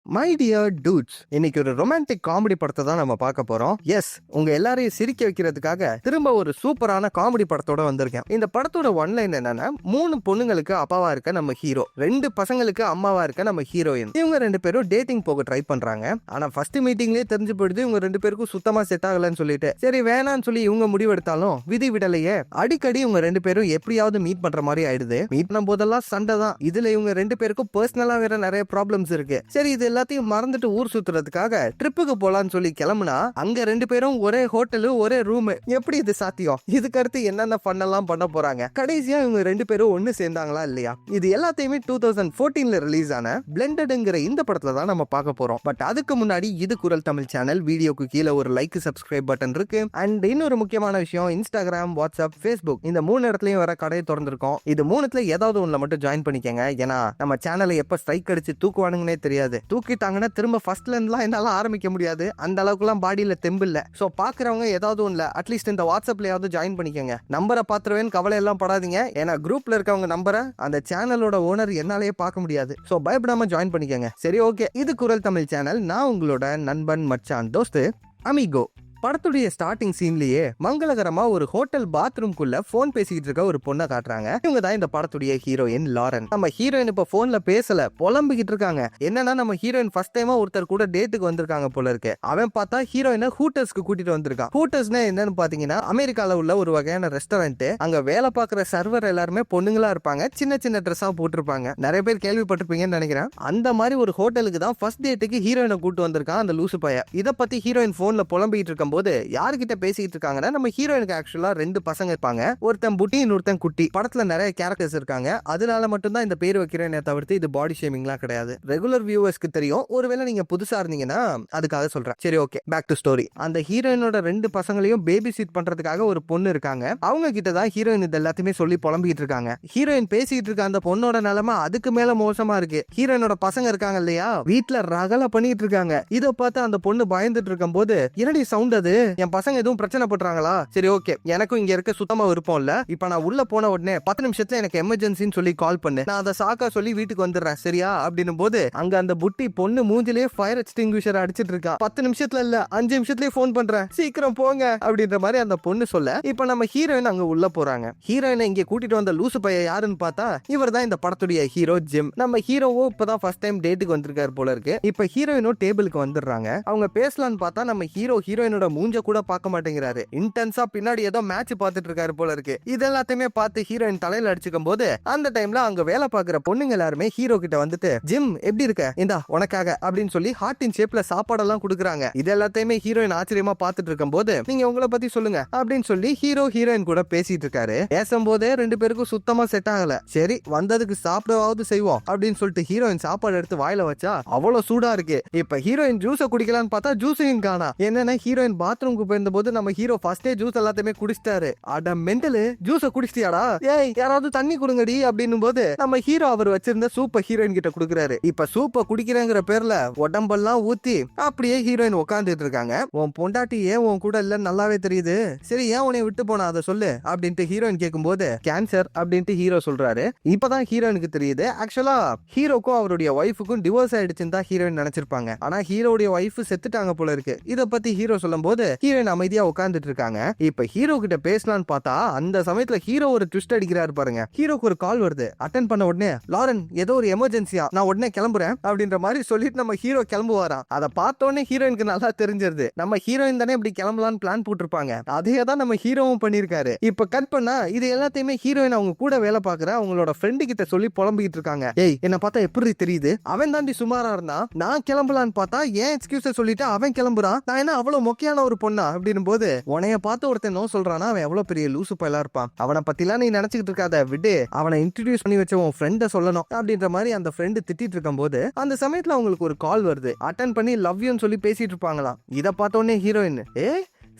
My dear dudes, இன்னைக்கு ஒரு romantic comedy படத்தை தான் நம்ம பார்க்க போறோம். எஸ், உங்க எல்லாரையும் சிரிக்க வைக்கிறதுக்காக திரும்ப ஒரு சூப்பரான காமெடி படத்தோட வந்திருக்கேன். இந்த படத்தோட ஒன்லைன் என்னன்னா, 3 பொண்ணுங்களுக்கு அப்பாவா இருக்க நம்ம ஹீரோ, 2 பசங்களுக்கு அம்மாவா இருக்க நம்ம ஹீரோயின். இவங்க 2 பேரும் டேட்டிங் போக ட்ரை பண்றாங்க. ஆனா ஃபர்ஸ்ட் மீட்டிங்லயே தெரிஞ்சு போயிடுது இவங்க 2 பேருக்கும் சுத்தமா செட் ஆகலன்னு சொல்லிட்டு, சரி வேணான்னு சொல்லி இவங்க முடிவெடுத்தாலும் விதி விடலையே. அடிக்கடி இவங்க 2 பேரும் எப்படியாவது மீட் பண்ற மாதிரி ஆயிடுது. மீட் பண்ணும் போதெல்லாம் சண்டை தான். இதுல இவங்க 2 பேருக்கும் பர்சனலா வேற நிறைய ப்ராப்ளம்ஸ் இருக்கு. சரி, இது எல்லாத்தையும் மறந்துட்டு ஊர் சுத்துறதுக்காக ட்ரிப்புக்கு போலான்னு சொல்லி கிளம்புனா அங்க 2 பேரும் ஒரே ஹோட்டலு ஒரே ரூம். எப்படி இது சாத்தியம்? இதுக்கு அடுத்து என்னென்ன பண்ணலாம் பண்ண போறாங்க? கடைசியா இவங்க 2 பேரும் ஒண்ணு சேர்ந்தாங்களா இல்லையா? இது எல்லாத்தையுமே 2014ல ரிலீஸ் ஆன பிளெண்டட்ங்கிற இந்த படத்துல தான் நம்ம பார்க்க போறோம். பட் அதுக்கு முன்னாடி இது குரல் தமிழ் சேனல். வீடியோக்கு கீழே ஒரு லைக் சப்ஸ்கிரைப் பட்டன் இருக்கு. அண்ட் இன்னொரு முக்கியமான விஷயம், இன்ஸ்டாகிராம், வாட்ஸ்அப், ஃபேஸ்புக் இந்த 3 இடத்துலயும் வர கடையை திறந்திருக்கோம். இது 3த்துல ஏதாவது ஒண்ணுல மட்டும் ஜாயின் பண்ணிக்கங்க. ஏன்னா நம்ம சேனலை எப்ப ஸ்ட்ரைக் அடிச்சு தூக்குவானுங்கன்னே தெரியாது. தூக்கிட்டாங்கன்னா திரும்ப ஃபர்ஸ்ட்ல இருந்துலாம் என்னால ஆரம்பிக்க முடியாது. அந்த அளவுக்குலாம் பாடியில தெம்பு இல்ல. சோ பாக்குறவங்க ஏதாவது ஒண்ணுல அட்லீஸ்ட் இந்த வாட்ஸ்அப்லயாவது ஜாயின் பண்ணிக்கங்க. நம்பரை பாத்துருவேன்னு கவலை எல்லாம் படாதீங்க. ஏன்னா குரூப்ல இருக்கவங்க நம்பரை அந்த சேனலோட ஓனர் என்னாலேயே பார்க்க முடியாது. சோ பயப்படாம ஜாயின் பண்ணிக்கங்க. சரி, ஓகே. இது குரல் தமிழ் சேனல். நான் உங்களோட நண்பன் மச்சான் தோஸ்து அமிகோ. படத்துடைய ஸ்டார்டிங் சீன்லயே மங்களகரமா ஒரு ஹோட்டல் பாத்ரூம்குள்ள போன் பேசிக்கிட்டு இருக்க ஒரு பொண்ணை காட்டுறாங்க. இவங்க தான் இந்த படத்துடைய ஹீரோயின் லாரன். நம்ம ஹீரோயின் இப்ப போன்ல பேசல, புலம்பிக்கிட்டு இருக்காங்க. என்னன்னா, நம்ம ஹீரோயின் ஃபர்ஸ்ட் டைமா ஒருத்தர் கூட டேட்டுக்கு வந்திருக்காங்க போல இருக்கு. அவன் பார்த்தா ஹீரோயினை ஹூட்டர்ஸ்க்கு கூட்டிட்டு வந்திருக்கான். ஹூட்டர்ஸ்னா என்னன்னு பாத்தீங்கன்னா, அமெரிக்கால உள்ள ஒரு வகையான ரெஸ்டாரண்ட். அங்க வேலை பார்க்குற சர்வர் எல்லாருமே பொண்ணுங்களா இருப்பாங்க. சின்ன சின்ன ட்ரெஸ்ஸா போட்டிருப்பாங்க. நிறைய பேர் கேள்விப்பட்டிருப்பீங்கன்னு நினைக்கிறேன். அந்த மாதிரி ஒரு ஹோட்டலுக்கு தான் ஃபர்ஸ்ட் டேட்டுக்கு ஹீரோயினை கூட்டு வந்திருக்கான் அந்த லூசு பைய. இதை பத்தி ஹீரோயின் போன்ல புலம்பிக்கிட்டு இருக்கும் போது யாருக்கிட்ட பேசிக்கிட்டு இருக்காங்கன்னா, நம்ம ஹீரோயினுக்கு ஆக்சுவலா 2 பசங்க இருப்பாங்க. ஒருத்தன் புட்டி, இன்னொருத்தன் குட்டி. படத்துல நிறைய கேரக்டர்ஸ் இருக்காங்க. அதனால மட்டும் தான் இந்த பேர் வைக்கிறேனே தவிர்த்து இது பாடி ஷேமிங்லாம் கிடையாது. ரெகுலர் வியூவர்ஸ்க்கு தெரியும். ஒருவேளை நீங்க புதுசா இருந்தீங்கன்னா அதுக்காக சொல்றேன். சரி, ஓகே, பேக் டு ஸ்டோரி. அந்த ஹீரோயினோட 2 பசங்களையும் பேபி சீட் பண்றதுக்காக ஒரு பொண்ணு இருக்காங்க. அவங்க கிட்ட தான் ஹீரோயின் இது எல்லாத்தையுமே சொல்லி புலம்பிக்கிட்டு இருக்காங்க. ஹீரோயின் பேசிட்டு இருக்க அந்த பொண்ணோட நிலைமை அதுக்கு மேல மோசமா இருக்கு. ஹீரோயினோட பசங்க இருக்காங்க இல்லையா, வீட்டுல ரகல பண்ணிட்டு இருக்காங்க. இதை பார்த்து அந்த பொண்ணு பயந்துட்டு இருக்கும் போது, என்னடி சவுண்ட் அது? என் பசங்க எதுவும் பிரச்சனை பண்றாங்களா? சரி, ஓகே, எனக்கும் இங்க இருக்க சுத்தமா விருப்பம் இல்ல. இப்ப நான் உள்ள போன உடனே 10 நிமிஷத்துல எனக்கு எமர்ஜென்சின்னு சொல்லி கால் பண்ணு. நான் அதை சாக்கா சொல்லி வீட்டுக்கு வந்துடுறேன், சரியா? அப்படின்னும் போது அங்க அந்த புட்டி பொண்ணு மூஞ்சிலேயே ஃபயர் எக்ஸ்டிங்விஷர் அடிச்சிட்டு இருக்கா. 10 நிமிஷத்துல இல்ல, 5 நிமிஷத்துலயே போன் பண்றேன், சீக்கிரம் போங்க அப்படின்ற மாதிரி அந்த பொண்ணு சொல்ல, இப்ப நம்ம ஹீரோயின் அங்க உள்ள போறாங்க. ஹீரோயினை இங்க கூட்டிட்டு வந்த லூசு பைய யாருன்னு பார்த்தா இவர் தான் இந்த படத்துடைய ஹீரோ ஜிம். நம்ம ஹீரோவோ இப்பதான் ஃபர்ஸ்ட் டைம் டேட்டுக்கு வந்திருக்காரு போல இருக்கு. இப்ப ஹீரோயினோ டேபிளுக்கு வந்துடுறாங்க. அவங்க பேசலான்னு பார்த்தா நம்ம ஹீரோயினோட மூஞ்ச கூட பார்க்க மாட்டேங்கிறாரு. இன்டென்ஸா பின்னாடி ஏதோ மேட்ச் பார்த்துட்டு இருக்காரு போல இருக்கு. இது எல்லாத்தையுமே பார்த்து ஹீரோயின் தலையில அடிச்சுக்கும் போது அந்த டைம்ல அங்க வேலை பார்க்குற பொண்ணுங்க எல்லாருமே ஹீரோ கிட்ட வந்துட்டு, ஜிம் எப்படி இருக்க, இந்தா உனக்காக அப்படின்னு சொல்லி ஹார்ட்டின் ஷேப்ல சாப்பாடெல்லாம் கொடுக்குறாங்க. இது எல்லாத்தையுமே ஹீரோயின் ஆச்சரியமா பார்த்துட்டு இருக்கும் போது, நீங்க உங்களை பத்தி சொல்லுங்க அப்படின்னு சொல்லி ஹீரோயின் கூட பேசிட்டு இருக்காரு. பேசும்போதே 2 பேருக்கும் சுத்தமா செட் ஆகல. சரி, வந்ததுக்கு சாப்பிடவாவது செய்வோம் அப்படின்னு சொல்லிட்டு ஹீரோயின் சாப்பாடு எடுத்து வாயில வச்சா அவ்வளவு சூடா இருக்கு. இப்ப ஹீரோயின் ஜூஸை குடிக்கலான்னு பார்த்தா ஜூஸையும் காணா. என்னன்னா, ஹீரோயின் பாத்ரூமுக்கு போயிருந்த போது நம்ம ஹீரோ ஃபர்ஸ்டே ஜூஸ் எல்லாத்தையுமே குடிச்சிட்டாரு. அட மெண்டலு, ஜூஸ குடிச்சிட்டியாடா? ஏய், யாராவது தண்ணி கொடுங்கடி அப்படின்னும் போது நம்ம ஹீரோ அவர் வச்சிருந்த சூப்பை ஹீரோயின் கிட்ட குடுக்குறாரு. இப்ப சூப்பை குடிக்கிறேங்கிற பேர்ல உடம்பெல்லாம் ஊத்தி அப்படியே ஹீரோயின் உட்காந்துட்டு இருக்காங்க. உன் பொண்டாட்டி ஏன் உன் கூட இல்லன்னு நல்லாவே தெரியுது. சரி, ஏன் உன்னை விட்டு போனா அதை சொல்லு அப்படின்ட்டு ஹீரோயின் கேட்கும் போது, கேன்சர் அப்படின்ட்டு ஹீரோ சொல்றாரு. இப்பதான் ஹீரோயினுக்கு தெரியுது ஆக்சுவலா ஹீரோக்கும் அவருடைய ஒய்ஃபுக்கும் டிவோர்ஸ் ஆயிடுச்சுன்னு தான் ஹீரோயின் நினைச்சிருப்பாங்க. ஆனா ஹீரோடைய ஒய்ஃப் செத்துட்டாங்க போல இருக்கு. இத பத்தி ஹீரோ சொல்லும் போது ஹீரோயின் அமைதியா உட்கார்ந்துட்டு இருக்காங்க. இப்ப ஹீரோ கிட்ட பேசலான்னு பார்த்தா அந்த சமயத்துல ஹீரோ ஒரு ட்விஸ்ட் அடிக்கிறாரு பாருங்க. ஹீரோக்கு ஒரு கால் வருது. அட்டென்ட் பண்ண உடனே, லாரன் ஏதோ ஒரு எமர்ஜென்சியா, நான் உடனே கிளம்புறேன் அப்படின்ற மாதிரி சொல்லிட்டு நம்ம ஹீரோ கிளம்புவாராம். அதை பார்த்த உடனே ஹீரோயினுக்கு நல்லா தெரிஞ்சிருது. நம்ம ஹீரோயின் தானே இப்படி கிளம்பலான்னு பிளான் போட்டிருப்பாங்க. அதே தான் நம்ம ஹீரோவும் பண்ணிருக்காரு. இப்ப கட் பண்ணா இது எல்லாத்தையுமே ஹீரோயின் அவங்க கூட வேலை பார்க்குற அவங்களோட ஃப்ரெண்டு கிட்ட சொல்லி புலம்பிக்கிட்டு இருக்காங்க. ஏய், என்ன பார்த்தா எப்படி தெரியுது? அவன் தாண்டி சுமாரா இருந்தான். நான் கிளம்பலான்னு பார்த்தா ஏன் எக்ஸ்கியூஸை சொல்லிட்டு அவன் கிளம்புறான். நான் என்ன அவ்வளவு மொக்கையான ஒரு பொண்ணா அப்படின்னும் போது, உன்னைய பார்த்து ஒருத்தன் நோ சொல்றானா, அவன் எவ்வளவு பெரிய லூசு பயலா இருப்பான். அவனை பத்திலாம் நீ நினைச்சுக்கிட்டு இருக்காத, விடு. அவனை இன்ட்ரோடியூஸ் பண்ணி வச்ச உன் ஃப்ரெண்ட சொல்லணும் அப்படின்ற மாதிரி அந்த ஃப்ரெண்டு திட்டிட்டு இருக்கும் போது அந்த சமயத்துல அவங்களுக்கு ஒரு கால் வருது. அட்டென்ட் பண்ணி லவ் யூன்னு சொல்லி பேசிட்டு இருப்பாங்களாம். இதை பார்த்த உடனே ஹீரோயின்,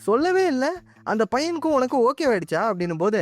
சொல்லவே இல்லை, அந்த பையனுக்கும் உனக்கும் ஓகே ஆயிடுச்சா அப்படின்னும் போது,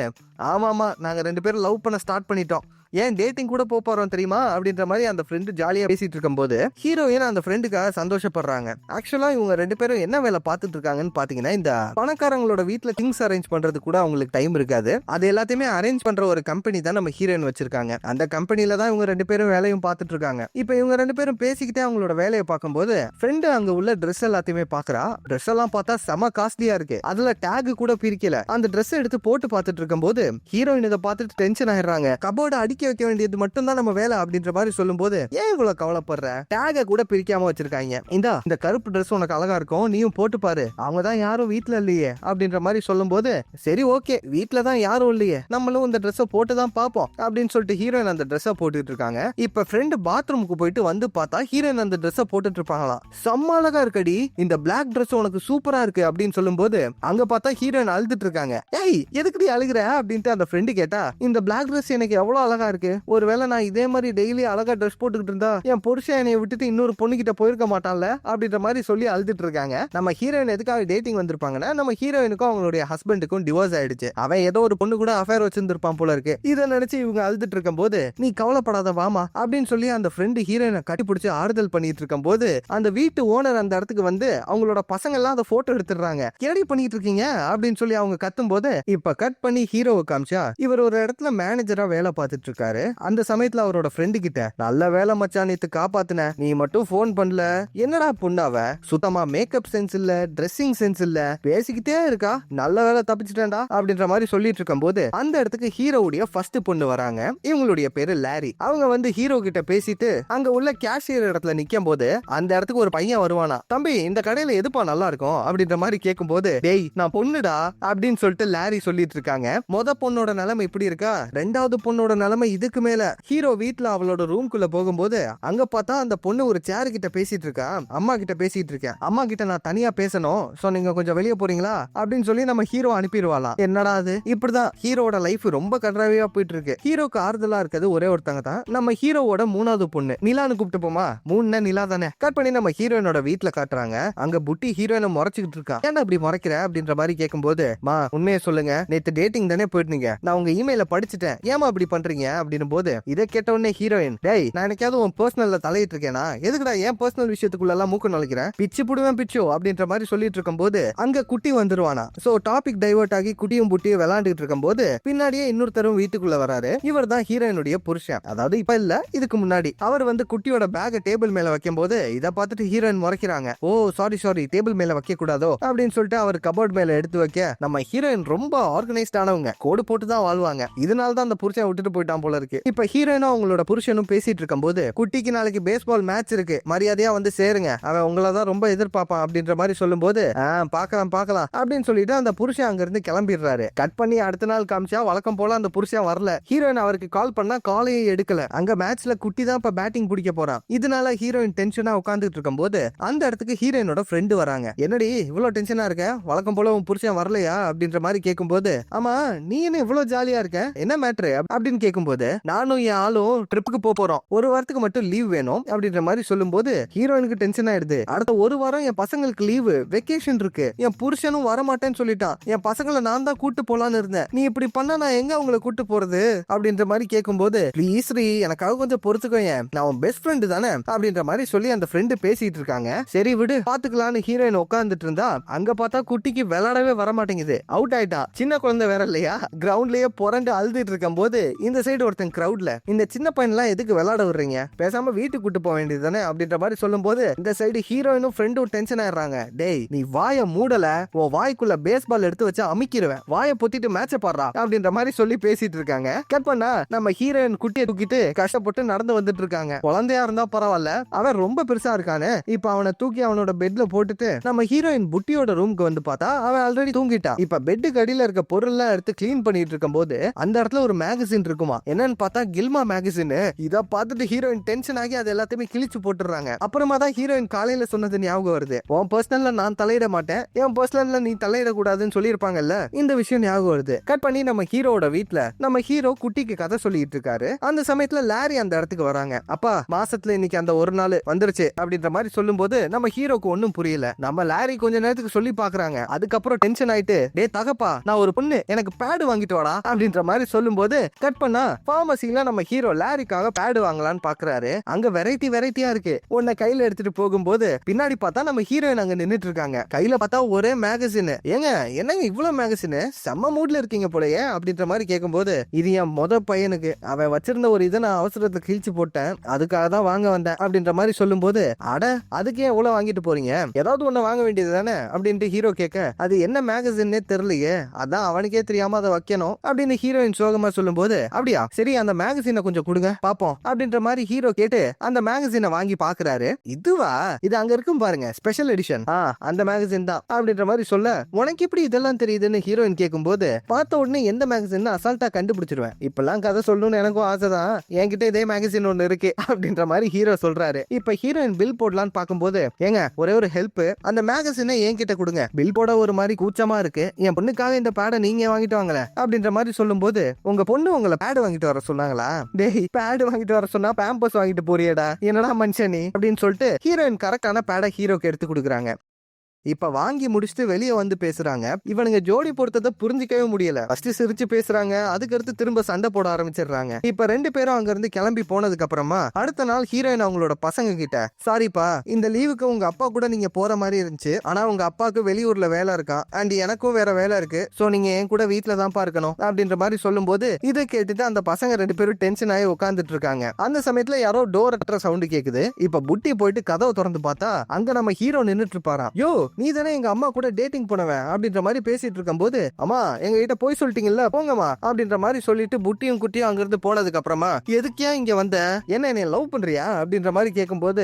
ஆமாமா, நாங்க 2 பேரும் லவ் பண்ண ஸ்டார்ட் பண்ணிட்டோம். ஏன் டேட்டிங் கூட போறோம் தெரியுமா அப்படின்ற மாதிரி அந்த ஃப்ரெண்டு ஜாலியா பேசிட்டு இருக்கும்போது ஹீரோயின் அந்த ஃப்ரெண்டுக்காக சந்தோஷப்படுறாங்க. ஆக்சுவலா இவங்க 2 பேரும் என்ன வேலை பார்த்துட்டு இருக்காங்கன்னு பாத்தீங்கன்னா, இந்த பணக்காரங்களோட வீட்டுல திங்ஸ் அரேஞ்ச் பண்றது கூட அவங்களுக்கு டைம் இருக்காது. அது எல்லாத்தையுமே அரேஞ்ச் பண்ற ஒரு கம்பெனி தான் நம்ம ஹீரோயின் வச்சிருக்காங்க. அந்த கம்பெனில தான் இவங்க 2 பேரும் வேலையும் பார்த்துட்டு இருக்காங்க. இப்ப இவங்க 2 பேரும் பேசிக்கிட்டே அவங்களோட வேலையை பார்க்கும்போது ஃப்ரெண்டு அங்க உள்ள ட்ரெஸ் எல்லாத்தையுமே பாக்குறா. ட்ரெஸ் எல்லாம் பார்த்தா செம காஸ்ட்லியா இருக்கு. அதுல டேக் கூட பிரிக்கல. அந்த ட்ரெஸ் எடுத்து போட்டு பார்த்துட்டு இருக்கும்போது ஹீரோயின் இதை பார்த்துட்டு டென்ஷன் ஆயிடுறாங்க. கபோர்டு அடிக்க வைக்க வேண்டியது மட்டும் தான் நம்ம வேலை அப்படின்ற மாதிரி சொல்லும்போது, ஏன் இவ்வளவு கவலைப்படுற, டேக கூட பிரிக்காம வச்சிருக்காங்க, இந்த கருப்பு ட்ரெஸ் உனக்கு அழகா இருக்கும், நீயும் போட்டு பாரு, அவங்க தான் யாரும் வீட்டுல இல்லையே அப்படின்ற மாதிரி சொல்லும்போது, சரி ஓகே வீட்டுல தான் யாரும் இல்லையே, நம்மளும் இந்த ட்ரெஸ்ஸை போட்டு தான் பார்ப்போம் அப்படின்னு சொல்லிட்டு ஹீரோயின் அந்த ட்ரெஸ்ஸை போட்டுட்டு இருக்காங்க. இப்ப ஃப்ரெண்டு பாத்ரூமுக்கு போயிட்டு வந்து பார்த்தா ஹீரோயின் அந்த ட்ரெஸ்ஸை போட்டுட்டு இருப்பாங்களாம். செம்ம அழகா இருக்கடி, இந்த பிளாக் ட்ரெஸ் உனக்கு சூப்பரா இருக்கு அப்படின்னு சொல்லும்போது அங்க பார்த்தா ஹீரோயின் அழுதுட்டு இருக்காங்க. ஏய் எதுக்குடி அழுகுற அப்படின்ட்டு அந்த ஃப்ரெண்டு கேட்டா, இந்த பிளாக் ட்ரெஸ் எனக்கு எவ்வளவு அழகா இருக்கு, ஒருவேளை நான் இதே மாதிரி டெய்லி அழகா ட்ரெஸ் போட்டுக்கிட்டு இருந்தா என் புருஷன் என்னை விட்டுட்டு இன்னொரு பொண்ணு கிட்ட போயிருக்க மாட்டான்ல அப்படின்ற மாதிரி சொல்லி அழுதுட்டு இருக்காங்க. நம்ம ஹீரோயின் எதுக்காக டேட்டிங் வந்திருப்பாங்கன்னா, நம்ம ஹீரோயினுக்கும் அவங்களுடைய ஹஸ்பண்டுக்கும் டிவோர்ஸ் ஆயிடுச்சு. அவன் ஏதோ ஒரு பொண்ணு கூட அஃபேர் வச்சிருந்திருப்பான் போல இருக்கு. இதை நினைச்சு இவங்க அழுதுட்டு இருக்கும் போது, நீ கவலைப்படாத வாமா அப்படின்னு சொல்லி அந்த ஃப்ரெண்டு ஹீரோயினை கட்டி பிடிச்சி ஆறுதல் பண்ணிட்டு இருக்கும் போது அந்த வீட்டு ஓனர் அந்த இடத்துக்கு வந்து அவங்களோட பசங்க எல்லாம் அந்த போட்டோ எடுத்துடுறாங்க. என்னடி பண்ணிட்டு இருக்கீங்க அப்படின்னு சொல்லி அவங்க கத்தும் போது, இப்ப கட் பண்ணி ஹீரோவை காமிச்சா இவர் ஒரு இடத்துல மேனேஜரா வேலை பார்த்துட்டு இருக்காரு. அந்த சமயத்துல அவரோட ஃப்ரெண்டு கிட்ட, நல்ல வேலை மச்சான் நேத்து காப்பாத்துன, நீ மட்டும் போன் பண்ணல, என்னடா பொண்ணாவ, சுத்தமா மேக்கப் சென்ஸ் இல்ல, ட்ரெஸ்ஸிங் சென்ஸ் இல்ல, பேசிக்கிட்டே இருக்கா, நல்ல வேலை தப்பிச்சிட்டேன்டா அப்படின்ற மாதிரி சொல்லிட்டு இருக்கும் போது அந்த இடத்துக்கு ஹீரோவுடைய ஃபர்ஸ்ட் பொண்ணு வராங்க. இவங்களுடைய பேரு லாரி. அவங்க வந்து ஹீரோ கிட்ட பேசிட்டு அங்க உள்ள கேஷியர் இடத்துல நிக்கும் போது அந்த இடத்துக்கு ஒரு பையன் வருவானா. தம்பி இந்த கடையில எதுப்பா நல்லா இருக்கும் அப்படின்ற மாதிரி கேட்கும் போது, டேய் நான் பொண்ணுடா அப்படின்னு சொல்லிட்டு லாரி சொல்லிட்டு இருக்காங்க. மொத பொண்ணோட நிலைமை இப்படி இருக்கா, ரெண்டாவது பொண்ணோட நிலைமை இதுக்கு மேல. ஹீரோ வீட்டுல அவளோட ரூம்குள்ள போகும்போது அங்க பார்த்தா அந்த பொண்ணு ஒரு சேர் கிட்ட பேசிட்டு இருக்கா. அம்மா கிட்ட பேசிட்டு இருக்கேன், அம்மா கிட்ட நான் தனியா பேசணும், சோ நீங்க கொஞ்சம் வெளியே போறீங்களா அப்படின்னு சொல்லி நம்ம ஹீரோ அனுப்பிடுவாளாம். என்னடா அது, இப்படிதான் ஹீரோட லைஃப் ரொம்ப கன்றாவியா போயிட்டு இருக்கு. ஹீரோக்கு ஆறுதலா இருக்கிறது ஒரே ஒருத்தங்க தான், நம்ம ஹீரோவோட 3வது பொண்ணு நிலான்னு கூப்பிட்டு போமா, 3 நிலா தானே. கட் பண்ணி நம்ம ஹீரோயினோட வீட்டுல காட்டுறாங்க. அங்க புட்டி ஹீரோயினை முறைச்சுக்கிட்டு இருக்கா. ஏன்னா அப்படி முறைக்கிற அப்படின்ற மாதிரி கேட்கும்போது, மா உண்மையை சொல்லுங்க, நேத்து டேட்டிங் தானே போயிட்டீங்க, நான் உங்க இமெயில படிச்சுட்டேன், ஏமா அப்படி பண்றீங்க அப்படின்னு போது, இதை கேட்ட உடனே ஹீரோயின், டேய் நான் எனக்காவது உன் பர்சனல்ல தலையிட்டு இருக்கேனா, எதுக்குடா என் பர்சனல் விஷயத்துக்குள்ள எல்லாம் மூக்கு நுழைக்கிறேன், பிச்சு புடுவேன் பிச்சோ அப்படின்ற மாதிரி சொல்லிட்டு இருக்கும் போது அங்க குட்டி வந்துருவானா. சோ டாபிக் டைவர்ட் ஆகி குட்டியும் புட்டியும் விளையாண்டுட்டு இருக்கும் போது பின்னாடியே இன்னொருத்தரும் வீட்டுக்குள்ள வராரு. இவர் தான் ஹீரோயினுடைய புருஷன், அதாவது இப்ப இல்ல இதுக்கு முன்னாடி. அவர் வந்து குட்டியோட பேக் டேபிள் மேல வைக்கும் போது இதை பார்த்துட்டு ஹீரோயின் முறைக்கிறாங்க. ஓ சாரி டேபிள் மேல வைக்க கூடாதோ அப்படின்னு சொல்லிட்டு அவர் கபோர்ட் மேல எடுத்து வைக்க, நம்ம ஹீரோயின் ரொம்ப ஆர்கனைஸ்ட் ஆனவங்க, கோடு போட்டு தான் வாழ்வாங்க, இதனால தான் அந்த புருஷன் விட்டுட்டு போயிட்டான் போல இருக்கு. இப்ப ஹீரோயினும் அவங்களோட புருஷனும் பேசிட்டு இருக்கும் போது, குட்டிக்கு நாளைக்கு பேஸ்பால் மேட்ச் இருக்கு, மரியாதையா வந்து சேருங்க, அவன் உங்களை தான் ரொம்ப எதிர்பார்ப்பான் அப்படின்ற மாதிரி சொல்லும் போது, பார்க்கலாம் அப்படின்னு சொல்லிட்டு அந்த புருஷன் அங்க இருந்து கிளம்பிடுறாரு. கட் பண்ணி அடுத்த நாள் காமிச்சா வழக்கம் போல அந்த புருஷன் வரல. ஹீரோயின் அவருக்கு கால் பண்ணா காலையே எடுக்கல. அங்க மேட்ச்ல குட்டி தான் இப்ப பேட்டிங் பிடிக்க போறான். இதனால ஹீரோயின் டென்ஷனா உட்கார்ந்துட்டு இருக்கும் போது அந்த இடத்துக்கு ஹீரோயினோட ஃப்ரெண்டு வராங்க. என்னடி இவ்வளவு டென்ஷனா இருக்க, வழக்கம் போல உன் புருஷன் வரலையா அப்படின்ற மாதிரி கேட்கும் போது, ஆமா நீ என்ன இவ்வளவு ஜாலியா இருக்க, என்ன மேட்ரு அப்படின்னு கேட்கும் போது, நானும் என் ஆளும் ட்ரிப்புக்கு போறோம், ஒரு வாரத்துக்கு மட்டும் லீவ் வேணும் அப்படின்ற மாதிரி சொல்லும் போது ஹீரோயினுக்கு டென்ஷன் ஆயிடுது. அடுத்த ஒரு வாரம் என் பசங்களுக்கு லீவு வெக்கேஷன் இருக்கு, என் புருஷனும் வரமாட்டேன்னு சொல்லிட்டான், என் பசங்களை நான் தான் கூட்டு போலான்னு இருந்தேன், நீ இப்படி பண்ணா நான் எங்க அவங்களை கூட்டு போறது அப்படின்ற மாதிரி கேட்கும் போது, ப்ளீஸ் ரீ எனக்காக கொஞ்சம் பொறுத்துக்கோங்க, நான் உன் பெஸ்ட் ஃப்ரெண்டு தானே அப்படின்ற மாதிரி சொல்லி அந்த ஃப்ரெண்டு பேசிட்டு இருக்காங்க. சரி விடு பாத்துக்கலான்னு ஹீரோயின் உட்கார்ந்துட்டு இருந்தா அங்க பார்த்தா குட்டிக்கு விளையாடவே வர மாட்டேங்குது, அவுட் ஆயிட்டா. சின்ன குழந்தை வேற இல்லையா, கிரவுண்ட்லயே புரண்டு அழுதுட்டு இருக்கும் போது இந்த சைடு ஒருத்தன் கிரவுட்ல, இந்த சின்ன பையன் எல்லாம் எதுக்கு விளையாட விடுறீங்க, பேசாம வீட்டுக்கு கூட்டு போக வேண்டியது தானே அப்படின்ற மாதிரி சொல்லும் போது இந்த சைடு ஹீரோயினும் ஃப்ரெண்டும் டென்ஷன் ஆயிடுறாங்க. டேய் நீ வாய மூடல, உன் வாய்க்குள்ள பேஸ்பால் எடுத்து வச்சு அமிக்கிடுவேன், வாயை பொத்திட்டு மேட்ச பாடுறா அப்படின்ற மாதிரி சொல்லி பேசிட்டு இருக்காங்க. கட் பண்ணா நம்ம ஹீரோயின் குட்டியை தூக்கிட்டு கஷ்டப்பட்டு நடந்து வந்துட்டு இருக்காங்க. குழந்தையா இருந்தா பரவாயில்ல, அவன் ரொம்ப பெருசா இருக்கானே. இப்ப அவனை தூக்கி அவனோட பெட்ல போட்டுட்டு நம்ம ஹீரோயின் புட்டியோட ரூம்க்கு வந்து பார்த்தா அவன் ஆல்ரெடி தூங்கிட்டான். இப்ப பெட்டுக்கு அடியில இருக்க பொருள் எல்லாம் எடுத்து கிளீன் பண்ணிட்டு இருக்கும் போது அந்த இடத்துல ஒரு மேகசின் இருக்குமா, என்னன்னு பார்த்தா கில்மா மேகசின். இத பார்த்துட்டு ஹீரோயின் டென்ஷன் ஆகி அது எல்லாத்தையுமே கிழிச்சு போட்டுறாங்க. அப்புறமா தான் ஹீரோயின் காலையில சொன்னது ஞாபகம் வருது, உன் பர்சனல்ல நான் தலையிட மாட்டேன், என் பர்சனல்ல நீ தலையிட கூடாதுன்னு சொல்லியிருப்பாங்கல்ல, இந்த விஷயம் ஞாபகம் வருது. கட் பண்ணி நம்ம ஹீரோட வீட்ல நம்ம ஹீரோ குட்டிக்கு கதை சொல்லிட்டு இருக்காரு. அந்த சமயத்துல லாரி அந்த இடத்துக்கு வராங்க. அப்பா மாசத்துல இன்னைக்கு அந்த ஒரு நாள் வந்துருச்சு அப்படின்ற மாதிரி சொல்லும் போது நம்ம ஹீரோக்கு ஒன்னும் புரியல. நம்ம லாரி கொஞ்ச நேரத்துக்கு சொல்லி பாக்குறாங்க. அதுக்கப்புறம் டென்ஷன் ஆயிட்டு, டே தகப்பா நான் ஒரு பொண்ணு எனக்கு பேடு வாங்கிட்டு வாடா அப்படின்ற மாதிரி சொல்லும் போது கட் பண்ணா பார்மசில நம்ம ஹீரோ லாரிக்காக பேடு வாங்கலாம்னு பாக்குறாரு. அங்க வெரைட்டியா இருக்கு. உன்னை கையில எடுத்துட்டு போகும்போது பின்னாடி பார்த்தா நம்ம ஹீரோயின் அங்க நின்னுட்டு இருக்காங்க. கையில பார்த்தா ஒரே மேகசின். ஏங்க என்னங்க இவ்வளவு மேகசின், செம்ம மூட்ல இருக்கீங்க போலயே அப்படின்ற மாதிரி கேட்கும்போது, இது என் மொத பையனுக்கு அவன் வச்சிருந்த ஒரு இதை நான் அவசரத்தை கிழிச்சு போட்டேன், அதுக்காக தான் வாங்க வந்தேன் அப்படின்ற மாதிரி சொல்லும் போது, அட அதுக்கே எவ்வளவு வாங்கிட்டு போறீங்க, ஏதாவது ஒண்ணு வாங்க வேண்டியது தானே அப்படின்ட்டு ஹீரோ கேட்க, அது என்ன மேகசின்னே தெரியலையே, அதான் அவனுக்கே தெரியாம அதை வைக்கணும் அப்படின்னு ஹீரோயின் சோகமா சொல்லும் போது, அப்படியா சரி அந்த மேகசினை கொஞ்சம் கொடுங்க பாப்போம் அப்படின்ற மாதிரி ஹீரோ கேட்டு அந்த மேகசினை வாங்கி பாக்குறாரு. இதுவா, இது அங்க இருக்கும் பாருங்க ஸ்பெஷல் எடிஷன், அந்த மேகசின் தான் அப்படின்ற மாதிரி சொல்ல, உனக்கு எப்படி இதெல்லாம் தெரியுதுன்னு ஹீரோயின் கேட்கும் போது, பார்த்த உடனே எந்த மேகசின் அசால்ட்டா கண்டுபிடிச்சிருவேன், இப்பெல்லாம் கதை சொல்லணும்னு எனக்கும் ஆசைதான், என்கிட்ட இதே மேகசின் ஒண்ணு இருக்கு அப்படின்ற மாதிரி ஹீரோ சொல்றாரு. இப்ப ஹீரோயின் பில் போடலான்னு பார்க்கும்போது, ஏங்க ஒரே ஒரு ஹெல்ப், அந்த மேகசினை என்கிட்ட கொடுங்க, பில் போட ஒரு மாதிரி கூச்சமா இருக்கு, என் பொண்ணுக்காக இந்த பேடை நீங்க வாங்கிட்டு வாங்கல அப்படின்ற மாதிரி சொல்லும் போது, உங்க பொண்ணு உங்களை பேடு வாங்கிட்டு வர சொன்னாங்களா, டேய் பேடு வாங்கிட்டு வர சொன்னா பேம்பஸ் வாங்கிட்டு போறியடா, என்னடா மனுஷனி அப்படின்னு சொல்லிட்டு ஹீரோயின் கரெக்டான பேடை ஹீரோக்கு எடுத்து கொடுக்குறாங்க. இப்ப வாங்கி முடிச்சுட்டு வெளியே வந்து பேசுறாங்க. இவனுங்க ஜோடி பொறுத்ததை புரிஞ்சிக்கவே முடியல. ஃபர்ஸ்ட் சிரிச்சு பேசுறாங்க, அதுக்கடுத்து திரும்ப சண்டை போட ஆரம்பிச்சிடுறாங்க. இப்ப ரெண்டு பேரும் அங்க இருந்து கிளம்பி போனதுக்கு அப்புறமா அடுத்த நாள் ஹீரோயின் அவங்களோட பசங்க கிட்ட, சாரிப்பா இந்த லீவுக்கு உங்க அப்பா கூட நீங்க போற மாதிரி இருந்துச்சு, ஆனா உங்க அப்பாவுக்கு வெளியூர்ல வேலை இருக்கான் அண்ட் எனக்கும் வேற வேலை இருக்கு, சோ நீங்க என் கூட வீட்டுல தான் இருக்கணும் அப்படின்ற மாதிரி சொல்லும் போது, இதை கேட்டுட்டு அந்த பசங்க ரெண்டு பேரும் டென்ஷன் ஆகி உட்காந்துட்டு இருக்காங்க. அந்த சமயத்துல யாரோ டோர் அற்ற சவுண்ட் கேக்குது. இப்ப புட்டி போயிட்டு கதவை திறந்து பார்த்தா அங்க நம்ம ஹீரோ நின்னுட்டு இருப்பாராம். யோ நீ தானே எங்க அம்மா கூட டேட்டிங் போனவன் அப்படின்ற மாதிரி பேசிட்டு இருக்கும் போது, அம்மா எங்க கிட்ட போய் சொல்லிட்டீங்கல்ல போங்கம்மா அப்படின்ற மாதிரி சொல்லிட்டு புட்டியும் குட்டியும் அங்க இருந்து போனதுக்கு அப்புறமா, எதுக்கே இங்க வந்த, என்ன லவ் பண்றியா அப்படின்ற மாதிரி கேட்கும் போது,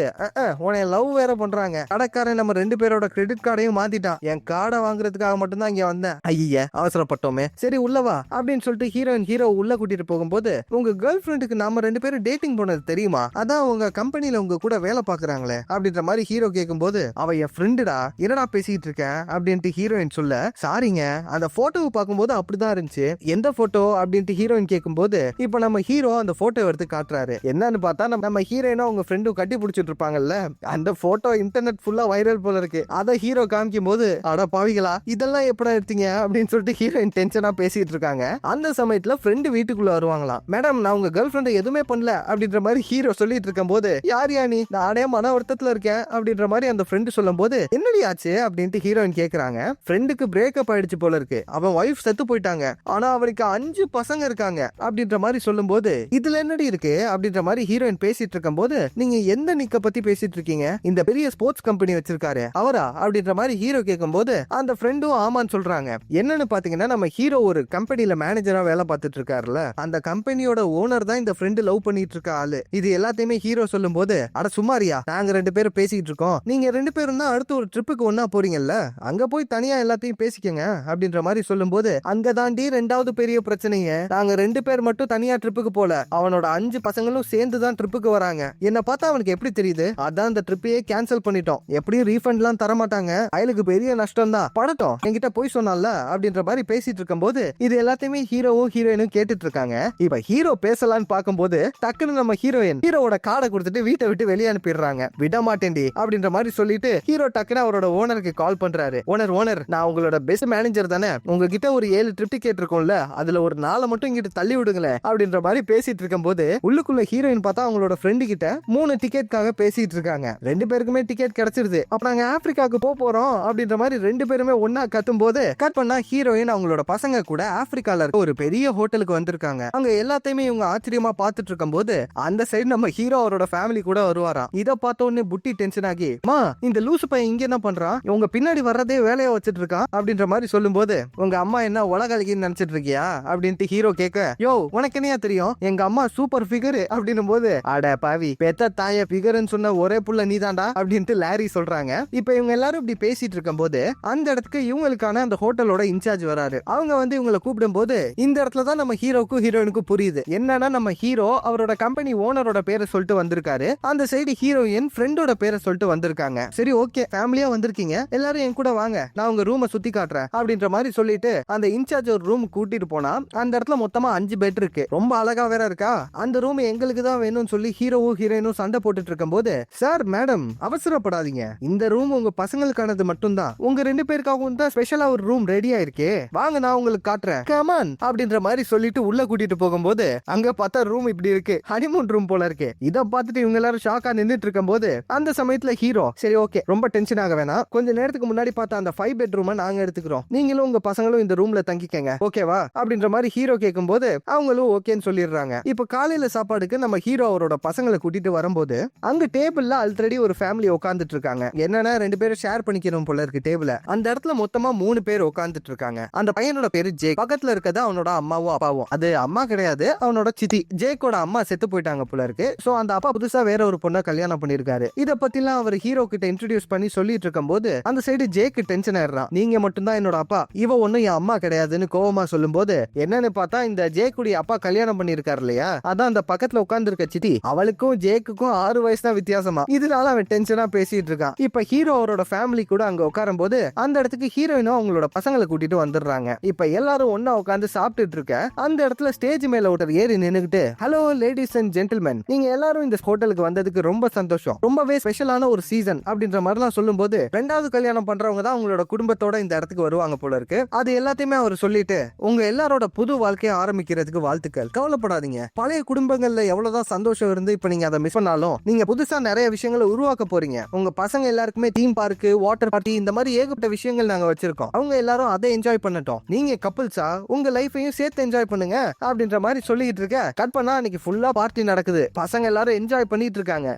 உன்னை லவ் வேற பண்றாங்க, கடைக்காரன் நம்ம ரெண்டு பேரோட கிரெடிட் கார்டையும் மாத்திட்டான், என் கார்டை வாங்குறதுக்காக மட்டும் தான் இங்க வந்தேன், ஐயா அவசரப்பட்டோமே, சரி உள்ளவா அப்படின்னு சொல்லிட்டு ஹீரோ உள்ள கூட்டிட்டு போகும்போது, உங்க கேர்ள் ஃபிரெண்டுக்கு நாம ரெண்டு பேரும் டேட்டிங் போனது தெரியுமா, அதான் உங்க கம்பெனில உங்க கூட வேலை பாக்குறாங்களே அப்படின்ற மாதிரி ஹீரோ கேட்கும் போது, அவ என் ஃப்ரெண்டுடா, என்னடா பேசிட்டு இருக்கேன் அப்படின்ட்டு ஹீரோயின் சொல்ல, சாரிங்க அந்த போட்டோவை பார்க்கும்போது அப்படிதான் இருந்துச்சு, எந்த போட்டோ அப்படின்ட்டு ஹீரோயின் கேட்கும்போது, இப்ப நம்ம ஹீரோ அந்த போட்டோ எடுத்து காட்டுறாரு. என்னன்னு பார்த்தா நம்ம ஹீரோயினா உங்க ஃப்ரெண்டும் கட்டி பிடிச்சிட்டு இருப்பாங்கல்ல, அந்த போட்டோ இன்டர்நெட் ஃபுல்லா வைரல் போல இருக்கு. அதை ஹீரோ காமிக்கும் போது, அட பாவிகளா இதெல்லாம் எப்படா எடுத்தீங்க அப்படின்னு சொல்லிட்டு ஹீரோயின் டென்ஷனா பேசிட்டு இருக்காங்க. அந்த சமயத்துல ஃப்ரெண்டு வீட்டுக்குள்ள வருவாங்களாம். மேடம் நான் உங்க கேர்ள் ஃப்ரெண்ட் எதுவுமே பண்ணல அப்படின்ற மாதிரி ஹீரோ சொல்லிட்டு இருக்கும் போது, யார் நீ, நானே மன வருத்தத்துல இருக்கேன் அப்படின்ற மாதிரி அந்த ஃப்ரெண்டு சொல்லும் போது, என்னடி ஆச்சு அப்படின்ட்டு ஹீரோயின் கேக்குறாங்க. ஃப்ரெண்டுக்கு பிரேக்கப் ஆயிடுச்சு போல இருக்கு, அவன் வைஃப் செத்து போயிட்டாங்க, ஆனா அவருக்கு 5 பசங்க இருக்காங்க அப்படின்ற மாதிரி சொல்லும் போது, இதுல என்னடி இருக்கு அப்படின்ற மாதிரி ஹீரோயின் பேசிட்டு இருக்கும் போது, நீங்க எந்த நிக்க பத்தி பேசிட்டு இருக்கீங்க, இந்த பெரிய ஸ்போர்ட்ஸ் கம்பெனி வச்சிருக்காரு அவரா அப்படின்ற மாதிரி ஹீரோ கேட்கும் போது, அந்த ஃப்ரெண்டும் ஆமான்னு சொல்றாங்க. என்னன்னு பாத்தீங்கன்னா நம்ம ஹீரோ ஒரு கம்பெனில மேனேஜரா வேலை பார்த்துட்டு இருக்காருல்ல, அந்த கம்பெனியோட ஓனர் தான் இந்த ஃப்ரெண்டு லவ் பண்ணிட்டு இருக்க ஆளு. இது எல்லாத்தையுமே ஹீரோ சொல்லும் போது, அட சுமாரியா நாங்க ரெண்டு பேரும் பேசிட்டு இருக்கோம், நீங்க ரெண்டு பேரும் தான் அடுத்து ஒரு ட்ரிப்புக்கு ஒன்னா போறீங்கல்ல, அங்க போய் தனியா எல்லாத்தையும் பேசிக்கங்க அப்படின்ற மாதிரி சொல்லும் போது, அங்க தாண்டி ரெண்டாவது பெரிய பிரச்சனைங்க, நாங்க ரெண்டு பேர் மட்டும் தனியா ட்ரிப்புக்கு போல, அவனோட 5 பசங்களும் சேர்ந்து தான் ட்ரிப்புக்கு வராங்க, என்ன பார்த்தா அவனுக்கு எப்படி தெரியுது, அதான் அந்த ட்ரிப்பையே கேன்சல் பண்ணிட்டோம், எப்படியும் ரீஃபண்ட் எல்லாம் தர மாட்டாங்க, அயலுக்கு பெரிய நஷ்டம் தான், படட்டும் என்கிட்ட போய் சொன்னால அப்படின்ற மாதிரி பேசிட்டு இருக்கும் போது, இது எல்லாத்தையுமே ஹீரோவும் ஹீரோயினும் கேட்டுட்டு இருக்காங்க. இப்ப ஹீரோ பேசலான்னு பார்க்கும்போது டக்குன்னு நம்ம ஹீரோவோட கார்டை கொடுத்துட்டு வீட்டை விட்டு வெளியே அனுப்பிடுறாங்க. விட மாட்டேன்டி அப்படின்ற மாதிரி சொல்லிட்டு ஹீரோ டக்குன்னு அவரோட ஓனருக்கு கால் பண்றாரு. ஓனர் நான் உங்களோட பெஸ்ட் மேனேஜர் தானே, உங்ககிட்ட ஒரு 7 ட்ரிப் டிக்கெட் இருக்கும்ல, அதுல ஒரு 4 மட்டும் இங்கிட்ட தள்ளி விடுங்களேன் அப்படின்ற மாதிரி பேசிட்டு இருக்கும் போது, உள்ளுக்குள்ள ஹீரோயின் பார்த்தா அவங்களோட ஃப்ரெண்டு கிட்ட 3 டிக்கெட்காக பேசிட்டு இருக்காங்க. ரெண்டு பேருக்குமே டிக்கெட் கிடைச்சிருது. அப்ப நாங்க ஆப்பிரிக்காவுக்கு போறோம் அப்படின்ற மாதிரி ரெண்டு பேருமே ஒன்னா கத்தும் போது, கட் பண்ணா ஹீரோயின் அவங்களோட பசங்க கூட ஆப்பிரிக்கால இருக்க ஒரு பெரிய ஹோட்டலுக்கு வந்திருக்காங்க. அங்க எல்லாத்தையுமே இவங்க ஆச்சரியமா பார்த்துட்டு இருக்கும் போது, அந்த சைடு நம்ம ஹீரோ அவரோட ஃபேமிலி கூட வருவாராம். இத பார்த்த உடனே புட்டி டென்ஷன் ஆகி, மா இந்த லூசு பையன் இங்க என்ன பண்றான், உங்க பின்னாடி வர்றதே வேலையை வச்சிட்டு இருக்கான் அப்படின்ற மாதிரி சொல்லும் போது, உங்க அம்மா என்ன உலகழகின்னு நினைச்சிட்டு இருக்கியா அப்படின்ட்டு ஹீரோ கேட்க, யோ உனக்கு என்னையா தெரியும் எங்க அம்மா சூப்பர் ஃபிகர் அப்படின்னும் போது, அட பாவி பெத்த தாய ஃபிகர்னு சொன்ன ஒரே புள்ள நீதாண்டா அப்படின்ட்டு லாரி சொல்றாங்க. இப்ப இவங்க எல்லாரும் இப்படி பேசிட்டு இருக்கும் போது, அந்த இடத்துக்கு இவங்களுக்கான அந்த ஹோட்டலோட இன்சார்ஜ் வராரு. அவங்க வந்து இவங்களை கூப்பிடும் போது, இந்த இடத்துல தான் நம்ம ஹீரோக்கும் ஹீரோயினுக்கும் புரியுது என்னன்னா, நம்ம ஹீரோ அவரோட கம்பெனி ஓனரோட பேரை சொல்லிட்டு வந்திருக்காரு, அந்த சைடு ஹீரோயின் ஃப்ரெண்டோட பேரை சொல்லிட்டு வந்திருக்காங்க. சரி ஓகே ஃபேமிலியா வந்திருக்கீங்க, இருக்கீங்க, எல்லாரும் என் கூட வாங்க, நான் உங்க ரூமை சுத்தி காட்டுறேன் அப்படின்ற மாதிரி சொல்லிட்டு அந்த இன்சார்ஜ் ஒரு ரூம் கூட்டிட்டு போனா அந்த இடத்துல மொத்தமா 5 பெட் இருக்கு. ரொம்ப அழகா வேற இருக்கா. அந்த ரூம் எங்களுக்கு தான் வேணும்னு சொல்லி ஹீரோவும் ஹீரோயினும் சண்டை போட்டுட்டு இருக்கும் போது, சார் மேடம் அவசரப்படாதீங்க, இந்த ரூம் உங்க பசங்களுக்கானது மட்டும்தான், உங்க 2 பேருக்காகவும் தான் ஸ்பெஷலா ஒரு ரூம் ரெடியா இருக்கே, வாங்க நான் உங்களுக்கு காட்டுறேன், கமான் அப்படின்ற மாதிரி சொல்லிட்டு உள்ள கூட்டிட்டு போகும்போது அங்க பார்த்தா ரூம் இப்படி இருக்கு, ஹனிமூன் ரூம் போல இருக்கு. இத பார்த்துட்டு இவங்க எல்லாரும் ஷாக்கா நின்னுட்டு இருக்கும் போது அந்த சமயத்துல ஹீரோ, சரி ஓகே ரொம்ப டென்ஷன் ஆக வேணாம், கொஞ்ச நேரத்துக்கு முன்னாடி பார்த்த அந்த 5 பெட்ரூமை நாங்க எடுத்துக்கிறோம், நீங்களும் உங்க பசங்களும் இந்த ரூம்ல தங்கிக்கங்க ஓகேவா அப்படின்ற மாதிரி ஹீரோ கேட்கும் போது அவங்களும் ஓகேன்னு சொல்லிடுறாங்க. இப்ப காலையில சாப்பாடுக்கு நம்ம ஹீரோ அவரோட பசங்களை கூட்டிட்டு வரும்போது அங்க டேபிள்ல ஆல்ரெடி ஒரு ஃபேமிலி உட்கார்ந்துட்டு இருக்காங்க. என்னன்னா 2 பேரும் ஷேர் பண்ணிக்கணும் போல இருக்கு டேபிள. அந்த இடத்துல மொத்தமா 3 பேர் உட்கார்ந்துட்டு இருக்காங்க. அந்த பையனோட பேரு ஜேக், பக்கத்துல இருக்கது அவனோட அம்மாவும் அப்பாவும். அது அம்மா கிடையாது, அவனோட சித்தி. ஜேக்கோட அம்மா செத்து போயிட்டாங்க போல இருக்கு. சோ அந்த அப்பா புதுசா வேற ஒரு பொண்ணை கல்யாணம் பண்ணிருக்காரு. இத பத்திலாம் அவர் ஹீரோ கிட்ட இன்ட்ரோடியூஸ் பண்ணி சொல்லிட்டு இருக்கும் போது அந்த சைடு ஜேக் டென்ஷன் ஆயிடுறான். நீங்க மட்டும் தான் என்னோட அப்பா, இவ ஒண்ணும் என் அம்மா கிடையாதுன்னு கோவமா சொல்லும் போது என்னன்னு பார்த்தா இந்த ஜேக்குடைய அப்பா கல்யாணம் பண்ணிருக்காரு இல்லையா, அதான் அந்த பக்கத்துல உட்கார்ந்து இருக்க சித்தி, அவளுக்கும் ஜேக்குக்கும் 6 வயசு தான் வித்தியாசமா. இதனால அவன் டென்ஷனா பேசிட்டு இருக்கான். இப்ப ஹீரோ அவரோட ஃபேமிலி கூட அங்க உட்காரும் போது அந்த இடத்துக்கு ஹீரோயினும் அவங்களோட பசங்களை கூட்டிட்டு வந்துடுறாங்க. இப்ப எல்லாரும் ஒன்னா உட்கார்ந்து சாப்பிட்டுட்டு இருக்க அந்த இடத்துல ஸ்டேஜ் மேல ஒருத்தர் ஏறி நின்னுகிட்டு, ஹலோ லேடிஸ் அண்ட் ஜென்டில்மேன், நீங்க எல்லாரும் இந்த ஹோட்டலுக்கு வந்ததுக்கு ரொம்ப சந்தோஷம், ரொம்பவே ஸ்பெஷலான ஒரு சீசன் அப்படின்ற மாதிரிலாம் சொல்லும் போது 2வது கல்யாணம் பண்றவங்க தான் அவங்களோட குடும்பத்தோட இந்த இடத்துக்கு வருவாங்க போல இருக்கு. அது எல்லாத்தையுமே அவர் சொல்லிட்டு, உங்க எல்லாரோட புது வாழ்க்கையை ஆரம்பிக்கிறதுக்கு வாழ்த்துக்கள், கவலைப்படாதீங்க, பழைய குடும்பங்கள்ல எவ்வளவுதான் சந்தோஷம் இருந்து இப்ப நீங்க அதை மிஸ் பண்ணாலும் நீங்க புதுசா நிறைய விஷயங்களை உருவாக்க போறீங்க. உங்க பசங்க எல்லாருக்குமே தீம் பார்க்கு, வாட்டர் பார்ட்டி, இந்த மாதிரி ஏகப்பட்ட விஷயங்கள் நாங்க வச்சிருக்கோம், அவங்க எல்லாரும் அதை என்ஜாய் பண்ணட்டும், நீங்க கப்பிள்ஸா உங்க லைஃபையும் சேர்த்து என்ஜாய் பண்ணுங்க அப்படின்ற மாதிரி சொல்லிட்டு இருக்க. கட் பண்ணா அன்னைக்கு ஃபுல்லா பார்ட்டி நடக்குது, பசங்க எல்லாரும் என்ஜாய் பண்ணிட்டு இருக்காங்க.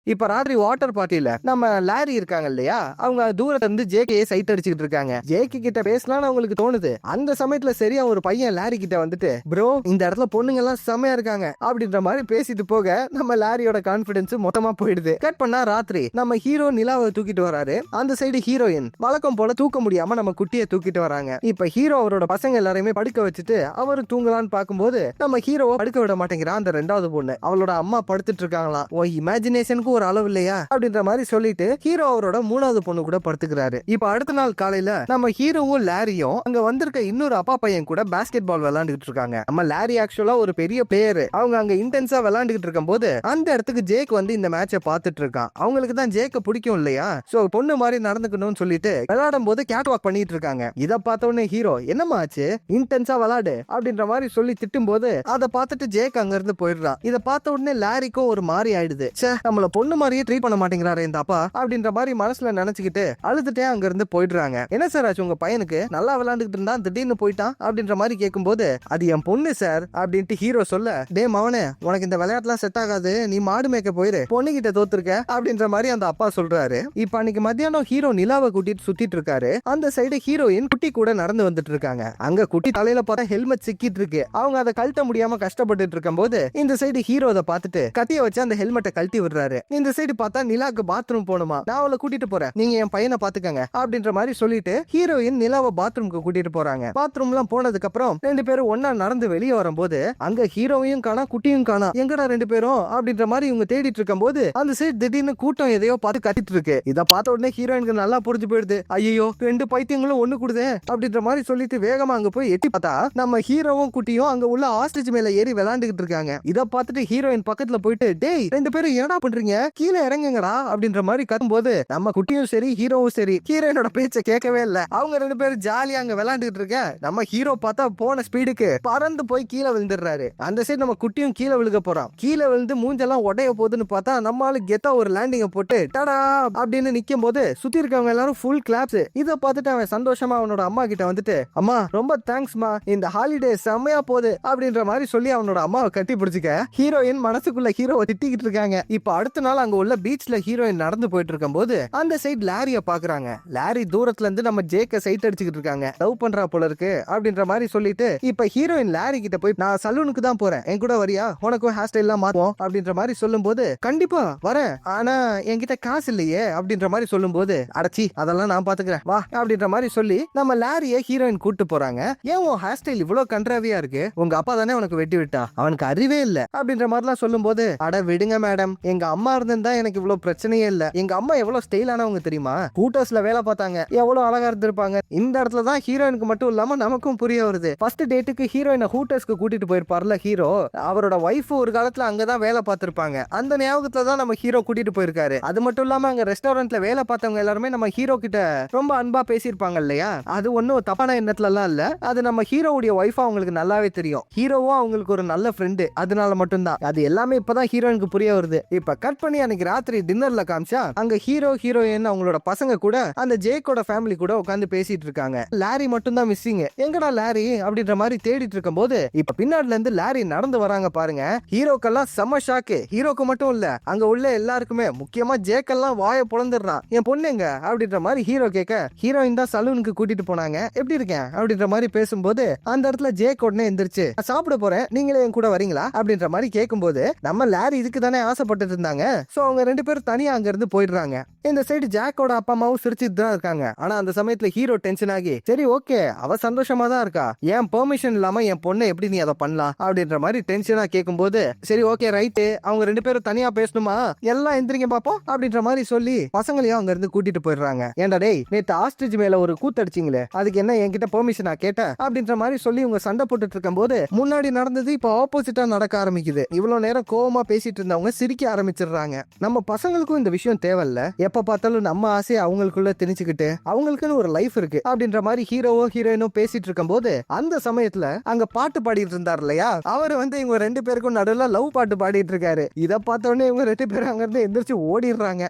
இப்ப ராத்திரி வாட்டர் பார்ட்டியில நம்ம லாரி இருக்காங்க இல்லையா, அவங்க தூரத்துல இருந்து ஜேகே சைட் அடிச்சுட்டு இருக்காங்க. ஜேகே கிட்ட பேசலாம்னு அவங்களுக்கு தோணுது. அந்த சமயத்துல சரியா ஒரு பையன் லாரி கிட்ட வந்துட்டு, ப்ரோ இந்த இடத்துல பொண்ணுங்க எல்லாம் செமையா இருக்காங்க அப்படின்ற மாதிரி பேசிட்டு போக நம்ம லாரியோட கான்பிடன்ஸ் மொத்தமா போயிடுது. கட் பண்ணா ராத்திரி நம்ம ஹீரோ நிலாவை தூக்கிட்டு வராரு. அந்த சைடு ஹீரோயின் வழக்கம் போல தூக்க முடியாம நம்ம குட்டியை தூக்கிட்டு வராங்க. இப்ப ஹீரோ அவரோட பசங்க எல்லாரையுமே படுக்க வச்சுட்டு அவரு தூங்கலான்னு பார்க்கும்போது நம்ம ஹீரோவை படுக்க விட மாட்டேங்கிறான் அந்த 2வது பொண்ணு. அவளோட அம்மா படுத்துட்டு இருக்காங்களாம். ஓ இமேஜினேஷனுக்கு ஒரு அளவு இல்லையா அப்படின்ற மாதிரி சொல்லிட்டு ஹீரோ அவரோட 3வது பொண்ணு கூட படுத்துக்கிறாரு. இப்ப அடுத்த நாள் காலையில நம்ம ஹீரோவும் லாரியும் அங்க வந்திருக்க இன்னொரு அப்பா பையன் கூட பாஸ்கெட் பால் விளையாண்டுட்டு இருக்காங்க. நம்ம லாரி ஆக்சுவலா ஒரு பெரிய பிளேயர். அவங்க அங்க இன்டென்ஸா விளையாண்டுட்டு இருக்கும் போது அந்த இடத்துக்கு ஜேக் வந்து இந்த மேட்சை பார்த்துட்டு இருக்கான். அவங்களுக்கு தான் ஜேக்க பிடிக்கும் இல்லையா, சோ பொண்ணு மாதிரி நடந்துக்கணும்னு சொல்லிட்டு விளையாடும் போது கேட் வாக் பண்ணிட்டு இருக்காங்க. இத பார்த்த உடனே ஹீரோ, என்னமா ஆச்சு, இன்டென்ஸா விளையாடு அப்படின்ற மாதிரி சொல்லி திட்டும் போது அதை பார்த்துட்டு ஜேக் அங்க இருந்து போயிடுறான். இதை பார்த்த உடனே லாரிக்கும் ஒரு மாதிரி ஆயிடுது. நம்மள பொண்ணு மாதிரியே ட்ரீட் பண்ண மாட்டேங்கிறாரு இந்த அப்பா அப்படின்ற மாதிரி மனசுல நினைச்சுக்கிட்டு அழுதுட்டே அங்க இருந்து போயிடுறாங்க. என்ன சார் ஆச்சு உங்க பையனுக்கு, நல்லா விளையாண்டுட்டு இருந்தா திடீர்னு போயிட்டான் அப்படின்ற மாதிரி கேட்கும்போது, அது என் பொண்ணு சார் அப்படின்ட்டு ஹீரோ சொல்ல, டே மவனே உனக்கு இந்த விளையாட்டுலாம் செட் ஆகாது, நீ மாடு மேய்க்க போயிரு, பொண்ணு கிட்ட தோத்துருக்க அப்படின்ற மாதிரி அந்த அப்பா சொல்றாரு. இப்ப அன்னைக்கு மத்தியானம் ஹீரோ நிலாவை கூட்டிட்டு சுத்திட்டு இருக்காரு. அந்த சைடு ஹீரோயின் குட்டி கூட நடந்து வந்துட்டு இருக்காங்க. அங்க குட்டி தலையில பார்த்தா ஹெல்மெட் சிக்கிட்டு இருக்கு. அவங்க அதை கழட்ட முடியாம கஷ்டப்பட்டு இருக்கும் போது இந்த சைடு ஹீரோ அதை பார்த்துட்டு கத்திய வச்சு அந்த ஹெல்மெட்டை கழட்டி விடுறாரு. இந்த சைடு பார்த்தா நிலாக்கு பாத்ரூம் போணுமா, நான் அவளை கூட்டிட்டு போறேன், நீங்க என் பையனை பாத்துக்கங்க அப்படின்ற மாதிரி சொல்லிட்டு ஹீரோயின் நிலாவை பாத்ரூம்க்கு கூட்டிட்டு போறாங்க. பாத்ரூம்லாம் போனதுக்கு அப்புறம் 2 பேரும் ஒன்னா நடந்து வெளியே வரும்போது அங்க ஹீரோவையும் காணா குட்டியும் காணா, எங்கடா 2 பேரும் அப்படின்ற மாதிரி இவங்க தேடிட்டு இருக்கும் போது அந்த சைடு திடீர்னு கூட்டம் எதையோ பார்த்து கத்திட்டு இருக்கு. இதை பார்த்த உடனே ஹீரோயினுக்கு நல்லா புரிஞ்சு போயிடுது. ஐயோ 2 பைத்தியங்களும் ஒண்ணு கூடுதே அப்படின்ற மாதிரி சொல்லிட்டு வேகமா அங்க போய் எட்டி பார்த்தா நம்ம ஹீரோவும் குட்டியும் அங்க உள்ள ஆஸ்ட்ரிச் மேல ஏறி விளையாண்டுகிட்டு இருக்காங்க. இதை பார்த்துட்டு ஹீரோயின் பக்கத்துல போயிட்டு, டேய் 2 பேரும் என்னடா பண்றீங்க, கீழே இறங்குங்கடா அப்படின்ற மாதிரி கத்தும்போது நம்ம குட்டியும் சரி ஹீரோவும் சரி ஹீரோயினோட பேச்ச கேட்கவே இல்ல. அவங்க 2 பேரும் ஜாலியா அங்க விளையாண்டுட்டு இருக்க நம்ம ஹீரோ பார்த்தா போன ஸ்பீடுக்கு பறந்து போய் கீழே விழுந்துடுறாரு. அந்த சைடு நம்ம குட்டியும் கீழே விழுக போறான். கீழே விழுந்து மூஞ்செல்லாம் உடைய போகுதுன்னு பார்த்தா நம்மளால கெத்தா ஒரு லேண்டிங்க போட்டு டடா அப்படின்னு நிக்கும் போது சுத்தி இருக்கவங்க எல்லாரும் ஃபுல் கிளாப்ஸ். இதை பார்த்துட்டு அவன் சந்தோஷமா அவனோட அம்மா கிட்ட வந்துட்டு, அம்மா ரொம்ப தேங்க்ஸ்மா, இந்த ஹாலிடே செம்மையா போகுது அப்படின்ற மாதிரி சொல்லி அவனோட அம்மாவை கட்டி பிடிச்சிக்க ஹீரோயின் மனசுக்குள்ள ஹீரோவை திட்டிக்கிட்டு இருக்காங்க. இப்ப அடுத்த நாள் அங்க உள்ள பீச்ல ஹீரோயின் நடந்து போயிட்டு இருக்கும் போது அந்த சைடு லாரிய பாக்குறாங்க. லாரி தூரத்துல இருந்து நம்ம ஜேக்க சைட் அடிச்சுக்கிட்டு இருக்காங்க. லவ் பண்றா போல இருக்கு அப்படின்ற மாதிரி சொல்லிட்டு இப்ப ஹீரோயின் லாரி கிட்ட போய், நான் சலூனுக்கு தான் போறேன், என் கூட வரியா, உனக்கும் ஹேர் ஸ்டைல் எல்லாம் மாத்துவோம் அப்படின்ற மாதிரி சொல்லும் போது, கண்டிப்பா வரேன், ஆனா என்கிட்ட காசு இல்லையே அப்படின்ற மாதிரி சொல்லும் போது, அடச்சி அதெல்லாம் நான் பாத்துக்கிறேன் வா அப்படின்ற மாதிரி சொல்லி நம்ம லாரிய ஹீரோயின் கூட்டு போறாங்க. ஏன் உன் ஹேர் ஸ்டைல் இவ்வளவு கன்றாவியா இருக்கு, உங்க அப்பா தானே உனக்கு வெட்டி விட்டா, அவனுக்கு அறிவே இல்ல அப்படின்ற மாதிரிலாம் சொல்லும் போது, அட விடுங்க மேடம், எங்க அம்மா இருந்திருந்தா எனக்கு இவ்வளவு பிரச்சனையே இல்ல. எங்க அம்மா எவ்வளவு ஸ்டைலானவங்க தெரியுமா, ஹூட்டர்ஸ்ல வேலை பார்த்தாங்க, எவ்வளவு அழகா இருந்திருப்பாங்க. இந்த இடத்துல தான் ஹீரோயினுக்கு மட்டும் இல்லாம நமக்கும் புரிய வருது. ஃபர்ஸ்ட் டேட்டுக்கு ஹீரோயினை ஹூட்டர்ஸ்க்கு கூட்டிட்டு போயிருப்பார்ல ஹீரோ, அவரோட வைஃப் ஒரு காலத்துல அங்கதான் வேலை பார்த்திருப்பாங்க. அந்த ஞாபகத்துல தான் நம்ம ஹீரோ கூட்டிட்டு போயிருக்காரு. அது மட்டும் இல்லாம அங்க ரெஸ்டாரண்ட்ல வேலை பார்த்தவங்க எல்லாருமே நம்ம ஹீரோ கிட்ட ரொம்ப அன்பா பேசியிருப்பாங்க இல்லையா. அது ஒன்னும் தப்பான எண்ணத்துல எல்லாம் இல்ல. அது நம்ம ஹீரோவுடைய வைஃப் அவங்களுக்கு நல்லாவே தெரியும். ஹீரோவும் அவங்களுக்கு ஒரு நல்ல ஃப்ரெண்டு, அதனால மட்டும்தான். அது எல்லாமே இப்பதான் ஹீரோயினுக்கு புரிய வருது. இப்ப கட் பண்ணி அன்னைக்கு ராத்திரி டின்னர்ல காமிச்சா அங்க ஹீரோ ஹீரோயின் அவங்களோட பசங்க கூட அந்த ஜேக்கோட ஃபேமிலி கூட உட்கார்ந்து பேசிட்டு இருக்காங்க. லாரி மட்டும் தான் மிஸ்ஸிங். எங்கடா லாரி அப்படின்ற மாதிரி தேடிட்டு இருக்கும் போது இப்ப பின்னாடில இருந்து லாரி நடந்து வராங்க பாருங்க. ஹீரோக்கெல்லாம் செம்ம ஷாக்கு. ஹீரோக்கு மட்டும் இல்ல, அங்க உள்ள எல்லாருக்குமே, முக்கியமா ஜேக்கெல்லாம் வாயை பொளந்துடுறான். என் பொண்ணுங்க அப்படின்ற மாதிரி ஹீரோ கேட்க, ஹீரோயின் தான் சலூனுக்கு கூட்டிட்டு போனாங்க, எப்படி இருக்கேன் அப்படின்ற மாதிரி பேசும்போது அந்த இடத்துல ஜேக் உடனே எந்திரிச்சு, சாப்பிட போறேன், நீங்களே என் கூட வரீங்களா அப்படின்ற மாதிரி கேட்கும்போது நம்ம லாரி இதுக்கு தானே ஆசைப்பட்டு இருந்தாங்க. சோ அவங்க ரெண்டு பேரும் தனியா அங்க இருந்து போயிடுறாங்க. இந்த சைடு ஜாக்கோட அப்பா அம்மாவும் சிரிச்சிட்டு தான் இருக்காங்க. ஆனா அந்த சமயத்துல ஹீரோ டென்ஷன் ஆகி, சரி ஓகே அவ சந்தோஷமா தான் இருக்கா, என் பெர்மிஷன் இல்லாம என் பொண்ணை எப்படி நீ அதை பண்ணலாம் அப்படின்ற மாதிரி டென்ஷனா கேட்கும்போது, சரி ஓகே ரைட்டு, அவங்க ரெண்டு பேரும் தனியா பேசணுமா, எல்லாம் எந்திரிங்க பாப்போம் அப்படின்ற மாதிரி சொல்லி பசங்களையும் அங்க இருந்து கூட்டிட்டு போயிடுறாங்க. ஏன்டா டேய், நேத்து ஆஸ்ட்ரிச் மேல ஒரு கூத்தடிச்சிங்களே, அதுக்கு என்ன என்கிட்ட பெர்மிஷனா கேட்ட அப்படின்ற மாதிரி சொல்லி இவங்க சண்டை போட்டுட்டு இருக்கும் போது முன்னாடி நடந்தது இப்ப ஆப்போசிட்டா நடக்க ஆரம்பிக்குது. இவ்வளவு நேரம் கோவமா பேசிட்டு இருந்தவங்க சிரிக்க ஆரம்பிச்சிடுறாங்க. நம்ம பசங்களுக்கும் இந்த விஷயம் தேவையில்ல. எப்ப பார்த்தாலும் நம்ம ஆசையை அவங்களுக்குள்ள திணிச்சுக்கிட்டு அவங்களுக்குன்னு ஒரு லைஃப் இருக்கு அப்படின்ற மாதிரி ஹீரோவோ ஹீரோயினோ பேசிட்டு இருக்கும் போது அந்த சமயத்துல அங்க பாட்டு பாடிட்டு இருந்தார் இல்லையா, அவர் இவங்க ரெண்டு பேருக்கும் நடுவுல லவ் பாட்டு பாடிட்டு இருக்காரு. இதை பார்த்த உடனே இவங்க ரெண்டு பேரும் அங்க இருந்து எந்திரிச்சு ஓடிடுறாங்க.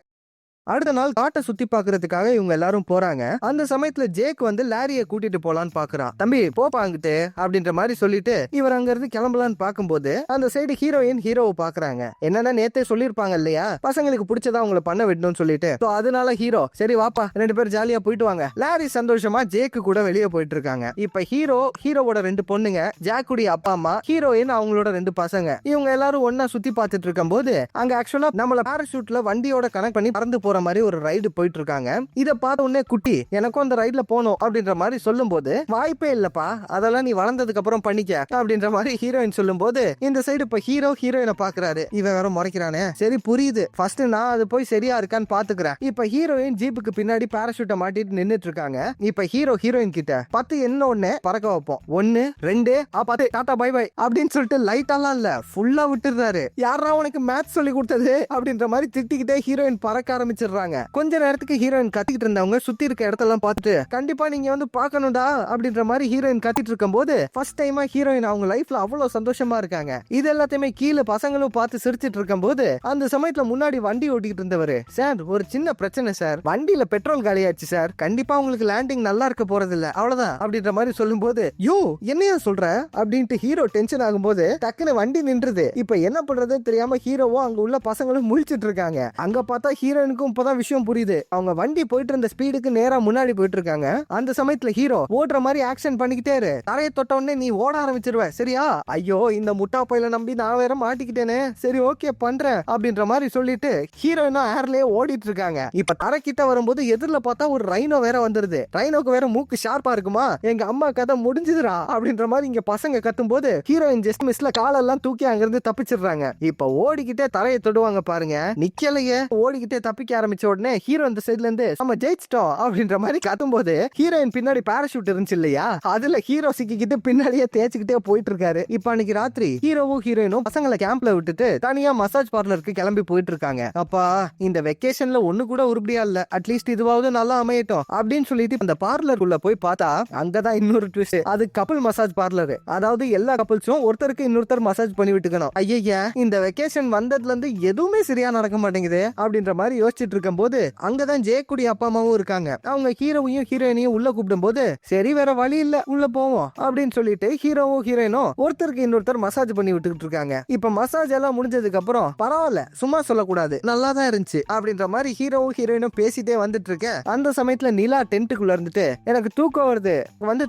அடுத்த நாள் காட்டை சுத்தி பாக்குறதுக்காக இவங்க எல்லாரும் போறாங்க. அந்த சமயத்துல ஜேக் லாரியை கூட்டிட்டு போலான்னு பாக்குறான். தம்பி போப்பாங்கிட்டு அப்படின்ற மாதிரி சொல்லிட்டு இவர் அங்க இருந்து கிளம்பலான்னு பாக்கும்போது அந்த சைடு ஹீரோயின் ஹீரோவை பாக்குறாங்க. என்னன்னா நேத்தே சொல்லிருப்பாங்க இல்லையா, பசங்களுக்கு பிடிச்சதா அவங்களை பண்ண விடணும்னு சொல்லிட்டு. அதனால ஹீரோ, சரி வாப்பா ரெண்டு பேரும் ஜாலியா போயிட்டு வாங்க. லாரி சந்தோஷமா ஜேக்கு கூட வெளியே போயிட்டு இருக்காங்க. இப்ப ஹீரோவோட ரெண்டு பொண்ணுங்க, ஜாக்குடைய அப்பா அம்மா, ஹீரோயின் அவங்களோட ரெண்டு பசங்க, இவங்க எல்லாரும் ஒன்னா சுத்தி பார்த்துட்டு இருக்கும் போது அங்க ஆக்சுவலா நம்மள பாராசூட்ல வண்டியோட கனெக்ட் பண்ணி பறந்து போற மாதிரி ஒரு ரைடு போயிட்டு இருக்காங்க. இத பார்த்த உடனே குட்டி எனக்கும் அந்த ரைட்ல போனோம் அப்படின்ற மாதிரி சொல்லும் போது, வாய்ப்பே இல்லப்பா, அதெல்லாம் நீ வளர்ந்ததுக்கு அப்புறம் பண்ணிக்க அப்படின்ற மாதிரி ஹீரோயின் சொல்லும் போது இந்த சைடு இப்ப ஹீரோயினை பாக்குறாரு. இவன் வேற முறைக்கிறானே, சரி புரியுது, ஃபர்ஸ்ட் நான் அது போய் சரியா இருக்கான்னு பாத்துக்கிறேன். இப்ப ஹீரோயின் ஜீப்புக்கு பின்னாடி பாராசூட்டை மாட்டிட்டு நின்னுட்டு இருக்காங்க. இப்ப ஹீரோயின் கிட்ட 10 என்ன ஒண்ணு பறக்க வைப்போம், 1 2 10 டாடா பை பை அப்படின்னு சொல்லிட்டு லைட்டாலாம் இல்ல ஃபுல்லா விட்டுறாரு. யாரா உனக்கு மேத்ஸ் சொல்லி கொடுத்தது அப்படின்ற மாதிரி திட்டிக்கிட்டே ஹீரோயின் பறக்க ஆரம்பிச்சு கொஞ்ச நேரத்துக்கு ஹீரோயின் கத்திட்டு இருந்தவங்க சுத்தி இருக்க இடத்தெல்லாம் பார்த்துட்டு, கண்டிப்பா நீங்க பார்க்கணும்டா அப்படின்ற மாதிரி ஹீரோயின் கத்திட்டு இருக்கும் போது ஃபர்ஸ்ட் டைமா ஹீரோயின் அவங்க லைஃப்ல அவ்வளவு சந்தோஷமா இருக்காங்க. இது எல்லாத்தையுமே கீழே பசங்களும் பார்த்து சிரிச்சிட்டு இருக்கும் போது அந்த சமயத்துல முன்னாடி வண்டி ஓட்டிட்டு இருந்தவரு, சார் ஒரு சின்ன பிரச்சனை சார், வண்டியில பெட்ரோல் காலியாச்சு சார், கண்டிப்பா உங்களுக்கு லேண்டிங் நல்லா இருக்க போறது இல்ல, அவ்வளவுதான் அப்படின்ற மாதிரி சொல்லும் போது, யோ என்னையா சொல்ற அப்படின்ட்டு ஹீரோ டென்ஷன் ஆகும்போது டக்குன்னு வண்டி நின்றுது. இப்ப என்ன பண்றதுன்னு தெரியாம ஹீரோவும் அங்க உள்ள பசங்களும் முழிச்சிட்டு இருக்காங்க. அங்க பார்த்தா ஹீரோயினுக்கும் இப்பதான் விஷயம் புரியுது. அவங்க வண்டி போயிட்டு இருந்த ஸ்பீடுக்கு நேரா முன்னாடி போயிட்டு இருக்காங்க. அந்த சமயத்துல ஹீரோ ஓடுற மாதிரி ஆக்ஷன் பண்ணிக்கிட்டே இரு, தரையை தொட்ட உடனே நீ ஓட ஆரம்பிச்சிருவ சரியா, ஐயோ இந்த முட்டா பையில நம்பி நான் வேற மாட்டிக்கிட்டேனே, சரி ஓகே பண்றேன் அப்படின்ற மாதிரி சொல்லிட்டு ஹீரோயினா ஏர்லயே ஓடிட்டு இருக்காங்க. இப்ப தரைக்கிட்ட வரும்போது எதிரில பார்த்தா ஒரு ரைனோ வேற வந்துருது. ரைனோக்கு வேற மூக்கு ஷார்ப்பா இருக்குமா, எங்க அம்மா கதை முடிஞ்சுதுரா அப்படின்ற மாதிரி இங்க பசங்க கத்தும் போது ஹீரோயின் ஜஸ்ட் மிஸ்ல காலெல்லாம் தூக்கி அங்க இருந்து தப்பிச்சிடுறாங்க. இப்ப ஓடிக்கிட்டே தரையை தொடுவாங்க பாருங்க, நிக்கலையே, ஓடிக்கிட்டே தப்பிக்க ஆரம்பிச்ச உடனே ஹீரோ இந்த சைடுல இருந்து நம்ம ஜெயிச்சிட்டோம் அப்படின்ற மாதிரி கத்தும்போது ஹீரோயின் பின்னாடி பாராசூட் இருந்துச்சு இல்லையா, அதுல ஹீரோ சிக்கிக்கிட்டு பின்னாடியே தேய்ச்சிக்கிட்டே போயிட்டு இருக்காரு. இப்ப அன்னைக்கு ராத்திரி ஹீரோவும் ஹீரோயினும் பசங்களை கேம்ப்ல விட்டுட்டு தனியா மசாஜ் பார்லருக்கு கிளம்பி போயிட்டு இருக்காங்க. அப்பா இந்த வெக்கேஷன்ல ஒண்ணு கூட உருப்படியா இல்ல, அட்லீஸ்ட் இதுவாவது நல்லா அமையட்டும் அப்படின்னு சொல்லிட்டு அந்த பார்லருக்குள்ள போய் பார்த்தா அங்கதான் இன்னொரு ட்விஸ்ட். அது கப்பிள் மசாஜ் பார்லர். அதாவது எல்லா கப்பிள்ஸும் ஒருத்தருக்கு இன்னொருத்தர் மசாஜ் பண்ணி விட்டுக்கணும். ஐயா இந்த வெக்கேஷன் வந்ததுல இருந்து எதுவுமே சரியா நடக்க மாட்டேங்குது அப்படின்ற மாதிரி யோசிச்சுட்டு இருக்கும் போது அங்கதான் ஜேக்குடி அப்பா அம்மாவும் இருக்காங்க. அவங்க ஹீரோவையும் ஹீரோயினையும் உள்ள கூப்பிடும் போது சரி வேற வழி இல்ல உள்ள போவோம் அப்படின்னு சொல்லிட்டு ஹீரோவும் ஹீரோயினும் ஒருத்தருக்கு இன்னொருத்தர் மசாஜ் பண்ணி விட்டுக்கிட்டு இருக்காங்க. இப்ப மசாஜ் எல்லாம் முடிஞ்சதுக்கு அப்புறம் பரவாயில்ல சும்மா சொல்லக்கூடாது நல்லா தான் இருந்துச்சு அப்படின்ற மாதிரி ஹீரோவும் ஹீரோயினும் பேசிட்டே வந்துட்டு இருக்க அந்த சமயத்துல நிலா டென்ட்டுக்குள்ள இருந்துட்டு எனக்கு தூக்கம் வருது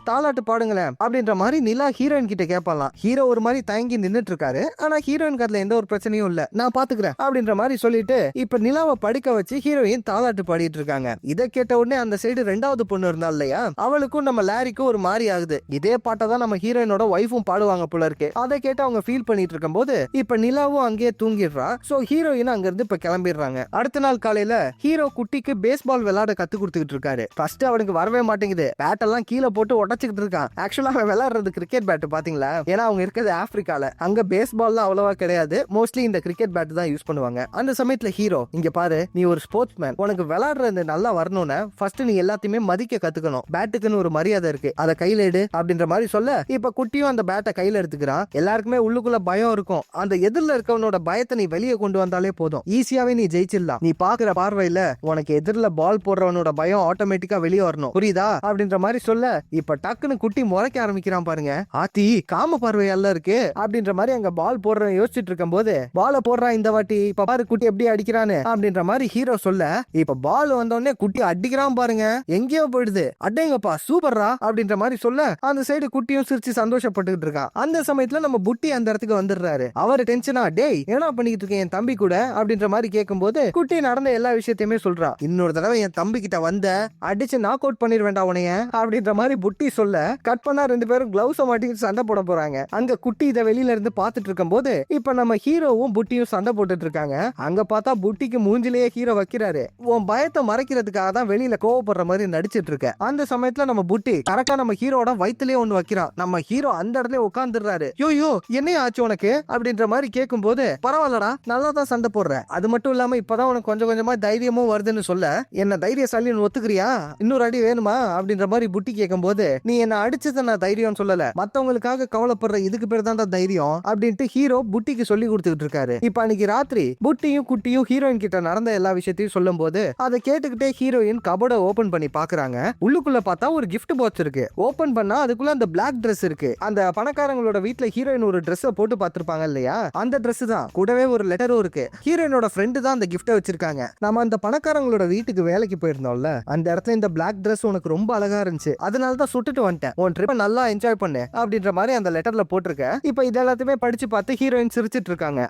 தாலாட்டு பாடுங்களேன் அப்படின்ற மாதிரி நிலா ஹீரோயின் கிட்ட கேட்பாலாம். ஹீரோ ஒரு மாதிரி தயங்கி நின்னுட்டு இருக்காரு. ஆனா ஹீரோயினுக்கு அதுல எந்த ஒரு பிரச்சனையும் இல்ல, நான் பாத்துக்கிறேன் அப்படின்ற மாதிரி சொல்லிட்டு இப்ப நிலாவை படுக்க வச்சு வச்சு ஹீரோயின் தாலாட்டு பாடிட்டு இருக்காங்க. இதை கேட்ட உடனே அந்த சைடு ரெண்டாவது பொண்ணு இருந்தா இல்லையா, அவளுக்கும் நம்ம லாரிக்கும் ஒரு மாதிரி ஆகுது. இதே பாட்டை தான் நம்ம ஹீரோயினோட ஒய்ஃபும் பாடுவாங்க போல இருக்கு. அதை கேட்டு அவங்க ஃபீல் பண்ணிட்டு இருக்கும் போது இப்ப நிலாவும் அங்கேயே தூங்கிடுறா. சோ ஹீரோயின் அங்க இருந்து இப்ப கிளம்பிடுறாங்க. அடுத்த நாள் காலையில ஹீரோ குட்டிக்கு பேஸ்பால் விளையாட கத்து கொடுத்துக்கிட்டு இருக்காரு. ஃபர்ஸ்ட் அவனுக்கு வரவே மாட்டேங்குது. பேட் எல்லாம் கீழே போட்டு உடச்சுக்கிட்டு இருக்கான். ஆக்சுவலா அவன் விளையாடுறது கிரிக்கெட் பேட் பாத்தீங்களா, ஏன்னா அவங்க இருக்கிறது ஆப்பிரிக்கால, அங்க பேஸ்பால் அவ்வளவா கிடையாது. மோஸ்ட்லி இந்த கிரிக்கெட் பேட் தான் யூஸ் பண்ணுவாங்க. அந்த சமயத்துல ஹீரோ, இங்க பாரு, நீ ஒரு ஸ்போர்ட்ஸ் மேன், உனக்கு விளையாடுறது நல்லா வரணும்னா ஃபர்ஸ்ட் நீ எல்லாத்தையுமே மதிக்க கத்துக்கணும். பேட்டுக்குன்னு ஒரு மரியாதை இருக்கு, அதை கையில எடு அப்படின்ற மாதிரி சொல்ல இப்ப குட்டியும் அந்த பேட்டை கையில எடுத்துக்கிறான். எல்லாருக்குமே உள்ளுக்குள்ள பயம் இருக்கும். அந்த எதிரில இருக்கவனோட பயத்தை நீ வெளியே கொண்டு வந்தாலே போதும், ஈஸியாவே நீ ஜெயிச்சிடலாம். நீ பாக்குற பார்வையில உனக்கு எதிரில பால் போடுறவனோட பயம் ஆட்டோமேட்டிக்கா வெளியே வரணும், புரியுதா அப்படின்ற மாதிரி சொல்ல இப்ப டக்குன்னு குட்டி முறைக்க ஆரம்பிக்கிறான். பாருங்க, ஆத்தி காம பார்வையெல்லாம் இருக்கு அப்படின்ற மாதிரி அங்க பால் போடுற யோசிச்சுட்டு இருக்கும் போது பால போடுறான் இந்த வாட்டி. இப்ப பாரு குட்டி எப்படி அடிக்கிறான்னு அப்படின்ற மாதிரி ஹீரோ சொல்ல இப்ப பால் வந்தோடனே குட்டி அடிக்கிறான். பாருங்க, எங்கேயோ போயிடுது. அடேங்கப்பா சூப்பர்ரா அப்படின்ற மாதிரி சொல்ல அந்த சைடு குட்டியும் சிரிச்சு சந்தோஷப்பட்டுக்கிட்டு இருக்கான். அந்த சமயத்துல நம்ம புட்டி அந்த இடத்துக்கு வந்துடுறாரு. அவர் டென்ஷனா, டேய் என்ன பண்ணிக்கிட்டு இருக்கேன் என் தம்பி கூட அப்படின்ற மாதிரி கேட்கும் போது குட்டி நடந்த எல்லா விஷயத்தையுமே சொல்றா. இன்னொரு தடவை என் தம்பி கிட்ட வந்த அடிச்சு நாக் அவுட் பண்ணிட வேண்டாம் உனைய அப்படின்ற மாதிரி புட்டி சொல்ல கட் பண்ணா ரெண்டு பேரும் கிளவுஸ் மாட்டிக்கிட்டு சண்டை போட போறாங்க. அங்க குட்டி இதை வெளியில இருந்து பாத்துட்டு இருக்கும் போது இப்ப நம்ம ஹீரோவும் புட்டியும் சண்டை போட்டுட்டு இருக்காங்க. அங்க பார்த்தா புட்டிக்கு மூஞ்சிலேயே ஹீரோ வைக்கிறாரு. உன் பயத்தை மறைக்கிறதுக்காக தான் வெளியில கோவப்படுற மாதிரி நடிச்சிட்டு இருக்க. அந்த சமயத்துல நம்ம புட்டி கரெக்டா நம்ம ஹீரோட வயிற்றுலயே ஒண்ணு வைக்கிறான். நம்ம ஹீரோ அந்த இடத்துல உட்கார்ந்துடுறாரு. யோ என்ன ஆச்சு உனக்கு அப்படின்ற மாதிரி கேட்கும் போது, பரவாயில்லடா நல்லா தான் சண்டை போடுற, அது மட்டும் இல்லாம இப்பதான் உனக்கு கொஞ்சம் கொஞ்சமா தைரியமும் வருதுன்னு சொல்ல, என்ன தைரியசாலின்னு ஒத்துக்கிறியா, இன்னொரு அடி வேணுமா அப்படின்ற மாதிரி புட்டி கேட்கும் போது, நீ என்ன அடிச்சத நான் தைரியம் சொல்லல, மத்தவங்களுக்காக கவலைப்படுற இதுக்கு பேர் தான் தைரியம் அப்படின்ட்டு ஹீரோ புட்டிக்கு சொல்லி கொடுத்துட்டு இருக்காரு. இப்ப அன்னைக்கு ராத்திரி புட்டியும் குட்டியும் ஹீரோயின் கிட்ட நடந்த எல்லா விஷயத்தையும் சொல்லும் போது அதை கேட்டுக்கிட்டே ஹீரோயின் கபோர்டை ஓபன் பண்ணி பாக்குறாங்க. உள்ளுக்குள்ள பார்த்தா ஒரு கிஃப்ட் பாக்ஸ் இருக்கு. ஓபன் பண்ணா அதுக்குள்ள அந்த பிளாக் Dress இருக்கு. அந்த பணக்காரங்களோட வீட்ல ஹீரோயின் ஒரு Dress போட்டு பார்த்திருப்பாங்க இல்லையா, அந்த Dress தான். கூடவே ஒரு லெட்டரும் இருக்கு. ஹீரோயினோட ஃப்ரெண்டு தான் அந்த கிஃப்ட்டை வச்சிருக்காங்க. நம்ம அந்த பணக்காரங்களோட வீட்டுக்கு வேலைக்கு போயிருந்தோம்ல, அந்த இடத்துல இந்த பிளாக் Dress உனக்கு ரொம்ப அழகா இருந்துச்சு, அதனால தான் சுட்டுட்டு வந்துட்டேன், உன் ட்ரிப்பை நல்லா என்ஜாய் பண்ணு அப்படின்ற மாதிரி அந்த லெட்டர்ல போட்டிருக்க. இப்ப இது எல்லாத்தையுமே படிச்சு பார்த்து ஹீரோயின் சிரிச்சிட்டு இருக்காங்க.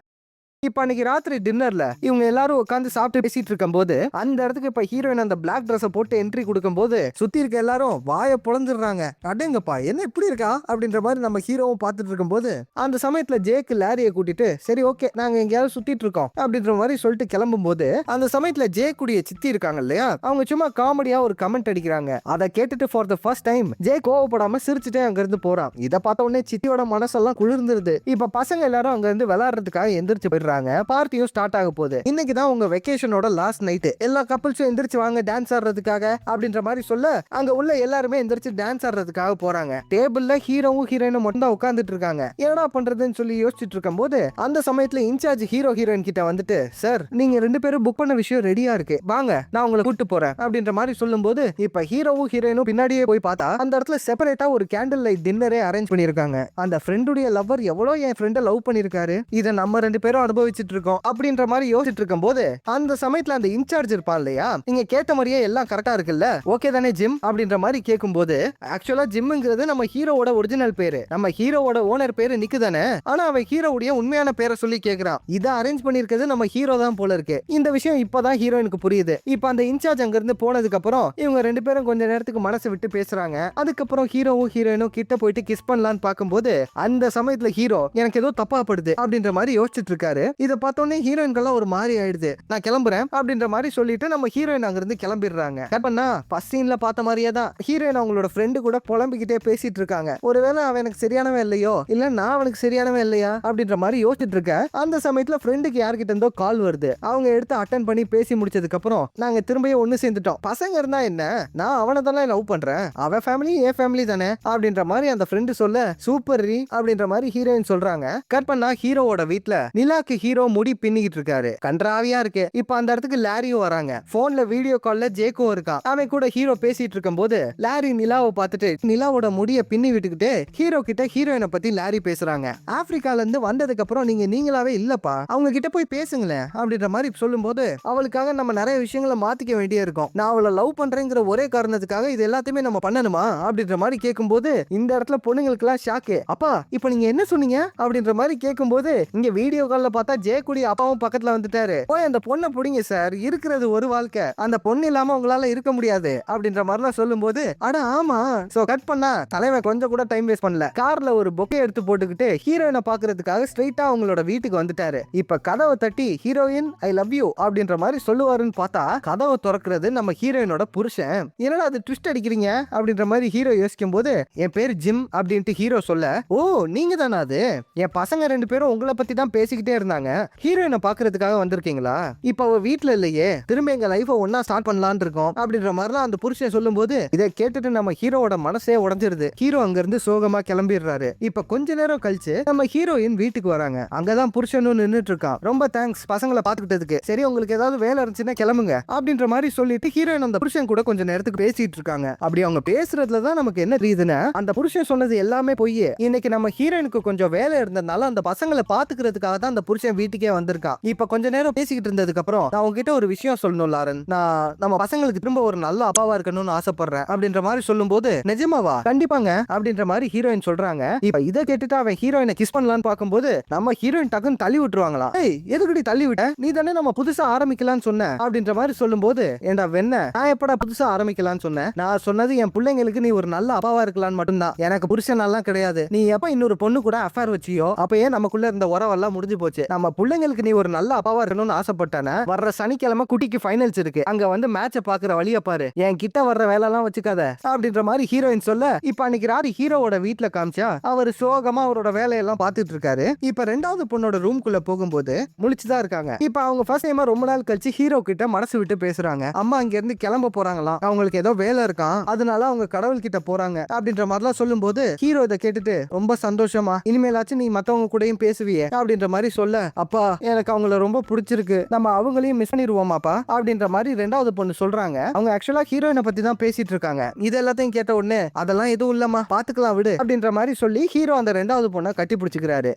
இப்ப அன்னைக்கு ராத்திரி டின்னர்ல இவங்க எல்லாரும் உட்காந்து சாப்பிட்டு பேசிட்டு இருக்கும் போது அந்த இடத்துக்கு இப்ப ஹீரோயின் அந்த பிளாக் Dress போட்டு என்ட்ரி கொடுக்கும் போது சுத்தி இருக்க எல்லாரும் வாயை பொழந்துடுறாங்க. அடேங்கப்பா என்ன இப்படி இருக்கா அப்படின்ற மாதிரி நம்ம ஹீரோவும் பார்த்துட்டு இருக்கும் போது அந்த சமயத்துல ஜேக்கு லாரியை கூட்டிட்டு, சரி ஓகே நாங்க எங்கேயாவது சுத்திட்டு இருக்கோம் அப்படின்ற மாதிரி சொல்லிட்டு கிளம்பும் போது அந்த சமயத்துல ஜேக்குடைய சித்தி இருக்காங்க இல்லையா, அவங்க சும்மா காமெடியா ஒரு கமெண்ட் அடிக்கிறாங்க. அதை கேட்டுட்டு for the first time J கோவப்படாம சிரிச்சுட்டே அங்க இருந்து போறான். இதை பார்த்த உடனே சித்தியோட மனசெல்லாம் குளிர்ந்துருது. இப்ப பசங்க எல்லாரும் அங்க இருந்து விளையாடுறதுக்காக எந்திரிச்சு போயிடுறாங்க. பார்ட்டியும் ஸ்டார்ட் ஆக போகுது. இன்னைக்கு தான் உங்க வெக்கேஷனோட லாஸ்ட் நைட், எல்லா கப்பிள்ஸும் எந்திரிச்சு வாங்க டான்ஸ் ஆடுறதுக்காக அப்படின்ற மாதிரி சொல்ல அங்க உள்ள எல்லாருமே எந்திரிச்சு டான்ஸ் ஆடுறதுக்காக போறாங்க. டேபிள்ல ஹீரோவும் ஹீரோயினும் மட்டும் தான் உட்கார்ந்துட்டு இருக்காங்க. என்னடா பண்றதுன்னு சொல்லி யோசிச்சுட்டு இருக்கும் போது அந்த சமயத்துல இன்சார்ஜ் ஹீரோ ஹீரோயின் கிட்ட வந்துட்டு, சார் நீங்க ரெண்டு பேரும் புக் பண்ண விஷயம் ரெடியா இருக்கு, வாங்க நான் உங்களை கூட்டு போறேன் அப்படின்ற மாதிரி சொல்லும் போது இப்ப ஹீரோவும் ஹீரோயினும் பின்னாடியே போய் பார்த்தா அந்த இடத்துல செப்பரேட்டா ஒரு கேண்டில் லைட் டின்னரே அரேஞ்ச் பண்ணிருக்காங்க. அந்த ஃப்ரெண்டுடைய லவ்வர் எவ்வளவு என் ஃப்ரெண்டை லவ் பண்ணிருக்காரு, இதை நம்ம ரெண்டு பேரும் அனுபவிச்சுட்டு இருக்கோம் அப்படின்ற மாதிரி யோசிச்சுட்டு இருக்கும் போது அந்த சமயத்துல அந்த இன்சார்ஜ் இருப்பான் இல்லையா, நீங்க கேட்ட மாதிரியே எல்லாம் கரெக்டா இருக்குல்ல, ஓகே தானே ஜிம் அப்படின்ற மாதிரி கேட்கும் போது, ஆக்சுவலா ஜிம்ங்கிறது நம்ம ஹீரோவோட ஒரிஜினல் பேரு, நம்ம ஹீரோவோட ஓனர் பேரு நிக்கு தானே, ஆனா அவன் ஹீரோவுடைய உண்மையான பேரை சொல்லி கேக்குறான். இதை அரேஞ்ச் பண்ணிருக்கிறது நம்ம ஹீரோ தான் போல இருக்கு. இந்த விஷயம் இப்பதான் ஹீரோயினுக்கு புரியுது. இப்ப அந்த இன்சார்ஜ் அங்க இருந்து போனதுக்கு அப்புறம் இவங்க ரெண்டு பேரும் கொஞ்ச நேரத்துக்கு மனசு விட்டு பேசுறாங்க. அதுக்கப்புறம் ஹீரோவும் ஹீரோயினும் கிட்ட போயிட்டு கிஸ் பண்ணலான்னு பார்க்கும்போது அந்த சமயத்துல ஹீரோ எனக்கு ஏதோ தப்பா படுது அப்படின்ற மாதிரி யோசிச்சுட்டு இருக்காரு. இதை பார்த்தோன்னே ஹீரோயின்கெல்லாம் ஒரு மாதிரி ஆயிடுது. நான் கிளம்புறேன் அப்படின்ற மாதிரி சொல்லிட்டு நம்ம ஹீரோயின் அங்க இருந்து கிளம்பிடுறாங்க. கரெக்டா ஃபர்ஸ்ட் சீன்ல பார்த்த மாதிரியே தான் ஹீரோயின் அவங்களோட ஃப்ரெண்டு கூட புலம்பிக்கிட்டே பேசிட்டு இருக்காங்க. ஒருவேளை அவன் எனக்கு சரியானவன் இல்லையோ, இல்ல நான் அவனுக்கு சரியானவன் இல்லையா அப்படின்ற மாதிரி யோசிச்சுட்டு இருக்கேன். அந்த சமயத்துல ஃப்ரெண்டுக்கு யார்கிட்ட இருந்தோ கால் வருது. அவங்க எடுத்து அட்டன் பண்ணி பேசி முடிச்சதுக்கு அப்புறம் நாங்க திரும்பியும் ஒண்ணு சேர்ந்துட்டோம். பசங்க இருந்தா என்ன, நான் அவனை தானே லவ் பண்றேன், அவன் ஃபேமிலி என் ஃபேமிலி தானே அப்படின்ற மாதிரி அந்த ஃப்ரெண்டு சொல்ல, சூப்பர் ரீ அப்படின்ற மாதிரி ஹீரோயின் சொல்றாங்க. கட் பண்ணா ஹீரோவோட வீட்ல நிலாக்கு ஹீரோ முடி பின்னிக்கிட்டு இருக்காரு. கன்றாவியா இருக்கு. இப்ப அந்த இடத்துக்கு லாரியும் வராங்க. போன்ல வீடியோ கால்ல ஜேக்கும் இருக்கான். அவன் கூட ஹீரோ பேசிட்டு இருக்கும் போது லாரி நிலாவை பார்த்துட்டு நிலாவோட முடிய பின்னி விட்டுக்கிட்டு ஹீரோ கிட்ட ஹீரோயினை பத்தி லாரி பேசுறாங்க. ஆப்பிரிக்கால இருந்து வந்ததுக்கு அப்புறம் நீங்களாவே இல்லப்பா, அவங்க கிட்ட போய் பேசுங்களேன் அப்படின்ற மாதிரி சொல்லும் போது அவளுக்காக நம்ம நிறைய விஷயங்களை மாத்திக்க வேண்டிய இருக்கும். நான் அவளை லவ் பண்றேங்கிற ஒரே காரணத்துக்காக இது எல்லாத்தையுமே நம்ம பண்ணணுமா அப்படின்ற மாதிரி கேட்கும் போது இந்த இடத்துல பொண்ணுங்களுக்கு எல்லாம் ஷாக்கு. அப்பா இப்ப நீங்க என்ன சொன்னீங்க அப்படின்ற மாதிரி கேட்கும் போது இங்க வீடியோ கால்ல பார்த்தா ஜெயக்குடி அப்பாவும் பக்கத்துல வந்துட்டாரு. போய் அந்த பொண்ணை புடிங்க சார், இருக்கிறது ஒரு வாழ்க்கை, அந்த பொண்ணு இல்லாம உங்களால இருக்க முடியாது அப்படின்ற மாதிரிலாம் சொல்லும்போது அட ஆமா. சோ கட் பண்ணா தலைவன் கொஞ்சம் கூட டைம் வேஸ்ட் பண்ணல. கார்ல ஒரு பொக்கே எடுத்து போட்டுக்கிட்டு ஹீரோயினை பாக்குறதுக்காக ஸ்ட்ரைட்டா அவங்களோட வீட்டுக்கு வந்துட்டாரு. இப்ப கதவை தட்டி ஹீரோயின் ஐ லவ் யூ அப்படின்ற மாதிரி சொல்லுவாருன்னு பார்த்தா கதவை திறக்கிறது நம்ம ஹீரோயினோட புருஷன். என்னடா அது ட்விஸ்ட் அடிக்கிறீங்க அப்படின்ற மாதிரி ஹீரோ யோசிக்கும் போது என் பேர் ஜிம் அப்படின்ட்டு ஹீரோ சொல்ல, ஓ நீங்க தானா அது, என் பசங்க 2 பேரும் உங்களை பத்தி தான் பேசிக்கிட்டே இருந்தாங்க, ஹீரோயினை பாக்குறதுக்காக வந்திருக்கீங்களா, இப்ப அவ வீட்டுல இல்லையே, திரும்ப எங்க லைஃபை ஒன்னா ஸ்டார்ட் பண்ணலான்னு இருக்கோம் அப்படின்ற மாதிரிலாம் அந்த புருஷன் சொல்லும் போது இதை கேட்டுட்டு நம்ம ஹீரோவோட மனசே உடைஞ்சிருது. ஹீரோ அங்க இருந்து சோகமா கிளம்பிடுறாரு. இப்ப கொஞ்ச நேரம் கழிச்சு நம்ம ஹீரோயின் வீட்டுக்கு வராங்க. அங்கதான் புருஷனும் நின்னுட்டு இருக்கான். ரொம்ப தேங்க்ஸ் பசங்களை பாத்துக்கிட்டதுக்கு, சரி உங்களுக்கு ஏதாவது வேலை இருந்துச்சுன்னா கிளம்புங்க அப்படின்ற மாதிரி சொல்லிட்டு ஹீரோயின் அந்த புருஷன் கூட கொஞ்சம் நேரத்துக்கு பேசிட்டு இருக்காங்க. அப்படி அவங்க பேசுறதுலதான் நமக்கு என்ன ரீசன், அந்த புருஷன் சொன்னது எல்லாமே போய் இன்னைக்கு நம்ம ஹீரோயினுக்கு கொஞ்சம் வேலை இருந்ததுனால அந்த பசங்களை பாத்துக்கிறதுக்காக தான் அந்த புருஷன் வீட்டுக்கே வந்திருக்கான். இப்ப கொஞ்ச நேரம் பேசிக்கிட்டு இருந்ததுக்கு அப்புறம் நான் உங்ககிட்ட ஒரு விஷயம் சொல்லணும் லாரன், நான் நம்ம பசங்களுக்கு திரும்ப ஒரு நல்ல அப்பாவா இருக்கணும்னு ஆசைப்படுறேன் அப்படின்ற மாதிரி சொல்லும்போது நிஜமாவா, கண்டிப்பாங்க அப்படின்ற மாதிரி ஹீரோயின் சொல்றாங்க. இப்ப இதை கேட்டுட்டு அவன் ஹீரோயினை கிஸ் பண்ணலான்னு பார்க்கும்போது நம்ம ஹீரோயின் டக்குன்னு தள்ளி விட்டுருவாங்களாம். ஏய் எதுக்குடி தள்ளி விட்ட, நீ தானே நம்ம புதுசா ஆரம்பிக்கலாம்னு சொன்ன அப்படின்ற மாதிரி சொல்லும்போது ஏண்டா வெண்ண, நான் எப்படா புதுசா ஆரம்பிக்கலாம்னு சொன்னேன், நான் சொன்னது என் பிள்ளைங்களுக்கு நீ ஒரு நல்ல அப்பாவா இருக்கலாம்னு மட்டும்தான், எனக்கு புருஷன் எல்லாம் கிடையாது, நீ எப்ப இன்னொரு பொண்ணு கூட அஃபேர் வச்சியோ அப்பயே நமக்குள்ள இருந்த உறவெல்லாம் முடிஞ்சு போச்சு, நம்ம பிள்ளைங்களுக்கு நீ ஒரு நல்ல அப்பாவா இருக்கணும்னு ஆசைப்பட்டானே, வர்ற சனிக்கிழமை குட்டிக்கு ஃபைனல்ஸ் இருக்கு, அங்க வந்து மேட்ச பாக்குற வழிய பாரு, என் கிட்ட வர்ற வேலை எல்லாம் வச்சுக்காத அப்படின்ற மாதிரி ஹீரோயின் சொல்ல, இப்ப அன்னைக்கு ராரி ஹீரோவோட வீட்டுல காமிச்சா அவர் சோகமா அவரோட வேலையெல்லாம் பார்த்துட்டு இருக்காரு. இப்ப 2வது பொண்ணோட ரூம்குள்ள போகும்போது முழிச்சுதான் இருக்காங்க. இப்ப அவங்க ஃபர்ஸ்ட் டைமா ரொம்ப நாள் கழிச்சு ஹீரோ கிட்ட மனசு விட்டு பேசுறாங்க. அம்மா இங்க இருந்து கிளம்ப போறாங்களாம், அவங்களுக்கு ஏதோ வேலை இருக்கான், அதனால அவங்க கடவுள் கிட்ட போறாங்க அப்படின்ற மாதிரிலாம் சொல்லும் போது ஹீரோ இதை கேட்டுட்டு ரொம்ப சந்தோஷமா, இனிமேலாச்சும் நீ மத்தவங்க கூடயும் பேசுவியே அப்படின்ற மாதிரி சொல்ல, அப்பா எனக்கு அவங்கள ரொம்ப பிடிச்சிருக்கு, நம்ம அவங்களையும் மிஸ் பண்ணிடுவோமாப்பா அப்படின்ற மாதிரி 2வது பொண்ணு சொல்றாங்க. அவங்க ஆக்சுவலா ஹீரோயினை பத்தி தான் பேசிட்டு இருக்காங்க. இது எல்லாத்தையும் கேட்ட உடனே அதெல்லாம் எதுவும் இல்லம்மா பாத்துக்கலாம் விடு அப்படின்ற மாதிரி சொல்லி ஹீரோ அந்த 2வது பொண்ணை கட்டி பிடிச்சுக்கிறாரு.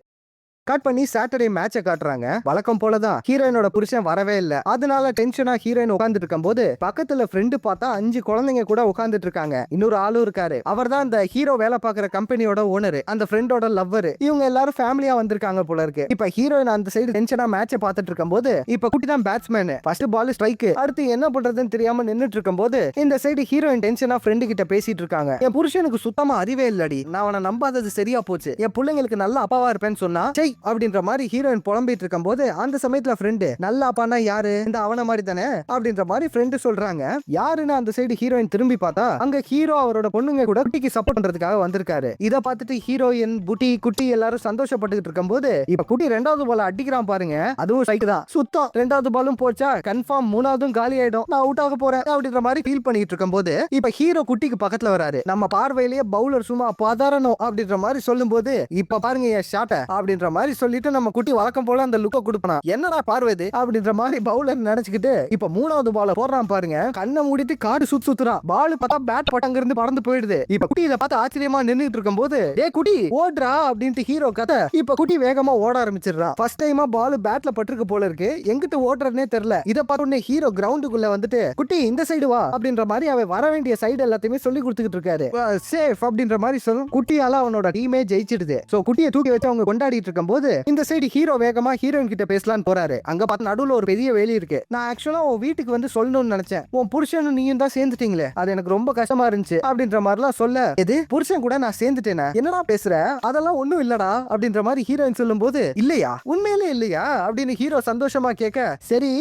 கட் பண்ணி சாட்டர்டே மேட்சை காட்டுறாங்க. வழக்கம் போலதான் ஹீரோயினோட புருஷன் வரவே இல்ல. அதனால டென்ஷனா ஹீரோயின் உட்கார்ந்துட்டு இருக்கும் போது பக்கத்துல ஃப்ரெண்டு பார்த்தா 5 குழந்தைங்க கூட உட்கார்ந்துட்டு இருக்காங்க. இன்னொரு ஆளும் இருக்காரு. அவர் தான் அந்த ஹீரோ வேலை பார்க்குற கம்பெனியோட ஓனர், அந்த ஃப்ரெண்டோட லவ்வர். இவங்க எல்லாரும் ஃபேமிலியா வந்திருக்காங்க போல இருக்கு. இப்ப ஹீரோயின் அந்த சைடு டென்ஷனா மேட்சை பார்த்துட்டு இருக்கும் போது இப்ப குட்டி தான் பேட்ஸ்மேன், ஃபர்ஸ்ட் பால் ஸ்ட்ரைக், அடுத்து என்ன பண்றதுன்னு தெரியாம நின்னுட்டு இருக்கும் போது இந்த சைடு ஹீரோயின் டென்ஷனா ஃப்ரெண்டு கிட்ட பேசிட்டு இருக்காங்க. என் புருஷனுக்கு சுத்தமா அறிவே இல்லடி, நான் அவனை நம்பாதது சரியா போச்சு, என் பிள்ளைங்களுக்கு நல்ல அப்பாவா இருப்பேன்னு சொன்னா அப்படின்ற மாதிரி ஹீரோயின் புலம்பிட்டு இருக்கும் போது அந்த சமயத்துல ஃப்ரெண்டு நல்ல அப்பானா யாரு, இந்த அவன மாதிரி தானே அப்படின்ற மாதிரி ஃப்ரெண்டு சொல்றாங்க. யாருன்னு அந்த சைடு ஹீரோயின் திரும்பி பார்த்தா அங்க ஹீரோ அவரோட பொண்ணுங்க கூட குட்டிக்கு சப்போர்ட் பண்றதுக்காக வந்திருக்காரு. இத பார்த்துட்டு ஹீரோயின் புட்டி குட்டி எல்லாரும் சந்தோஷப்பட்டுக்கிட்டு இருக்கும் போது இப்ப குட்டி 2வது பால் அடிக்கிறான் பாருங்க, அதுவும் ஸ்ட்ரைக் தான் சுத்தம். 2வது பாலும் போச்சா கன்ஃபார்ம் 3வதும் காலி ஆயிடும், நான் அவுட் ஆக போறேன் அப்படின்ற மாதிரி ஃபீல் பண்ணிட்டு இருக்கும் போது இப்ப ஹீரோ குட்டிக்கு பக்கத்துல வராரு. நம்ம பார்வையிலேயே பவுலர் சும்மா பதறணும் அப்படின்ற மாதிரி சொல்லும் போது இப்ப பாருங்க என் ஷாட்ட அப்படின்ற மாதிரி சொல்லிட்டு நம்ம குட்டி வழக்கம் போல அந்த லுக்க கொடுப்பானா, என்னடா பார்வதி அப்படின்ற மாதிரி பவுலர் நினைச்சுக்கிட்டு இப்ப 3வது பால போடுறான் பாருங்க, கண்ணை மூடிட்டு காடு சுத்துறான். பால் பார்த்தா பேட் பட்டங்க இருந்து பறந்து போயிடுது. இப்ப குட்டி இதை பார்த்து ஆச்சரியமா நின்னுட்டு இருக்கும் போது டே குட்டி ஓடுறா அப்படின்ட்டு ஹீரோ கதை. இப்ப குட்டி வேகமா ஓட ஆரம்பிச்சிடுறான். ஃபர்ஸ்ட் டைமா பால் பேட்ல பட்டிருக்கு போல இருக்கு, எங்கிட்ட ஓடுறதுனே தெரியல. இதை பார்த்த ஹீரோ கிரவுண்டுக்குள்ள வந்துட்டு குட்டி இந்த சைடு வா அப்படின்ற மாதிரி அவன் வர வேண்டிய சைடு எல்லாத்தையுமே சொல்லி கொடுத்துக்கிட்டு இருக்காரு. சேஃப் அப்படின்ற மாதிரி சொல்லும். குட்டியால அவனோட டீமே ஜெயிச்சிடுது. சோ குட்டியை தூக்கி வச்சு அவங்க கொண்டாடிட்டு இருக்கும் போது இந்த சைடு ஹீரோ வேகமா ஹீரோயின் கிட்ட பேசலான்னு போறாரு. அங்க பார்த்து நடுவுல ஒரு பெரிய வேலி இருக்கு. நான் ஆக்சுவலா உன் வீட்டுக்கு வந்து சொல்லணும்னு நினைச்சேன், உன் புருஷனும் நீயும் தான் சேர்ந்துட்டீங்களே, அது எனக்கு ரொம்ப கஷ்டமா இருந்துச்சு அப்படின்ற மாதிரிலாம் சொல்ல, எது புருஷன் கூட நான் சேர்ந்துட்டேனா, என்னடா பேசுற, அதெல்லாம் ஒண்ணும் இல்லடா அப்படின்ற மாதிரி ஹீரோயின் சொல்லும் போது இல்லையா உண்மையிலே இல்லையா அப்படின்னு ஹீரோ சந்தோஷமா கேட்க, சரி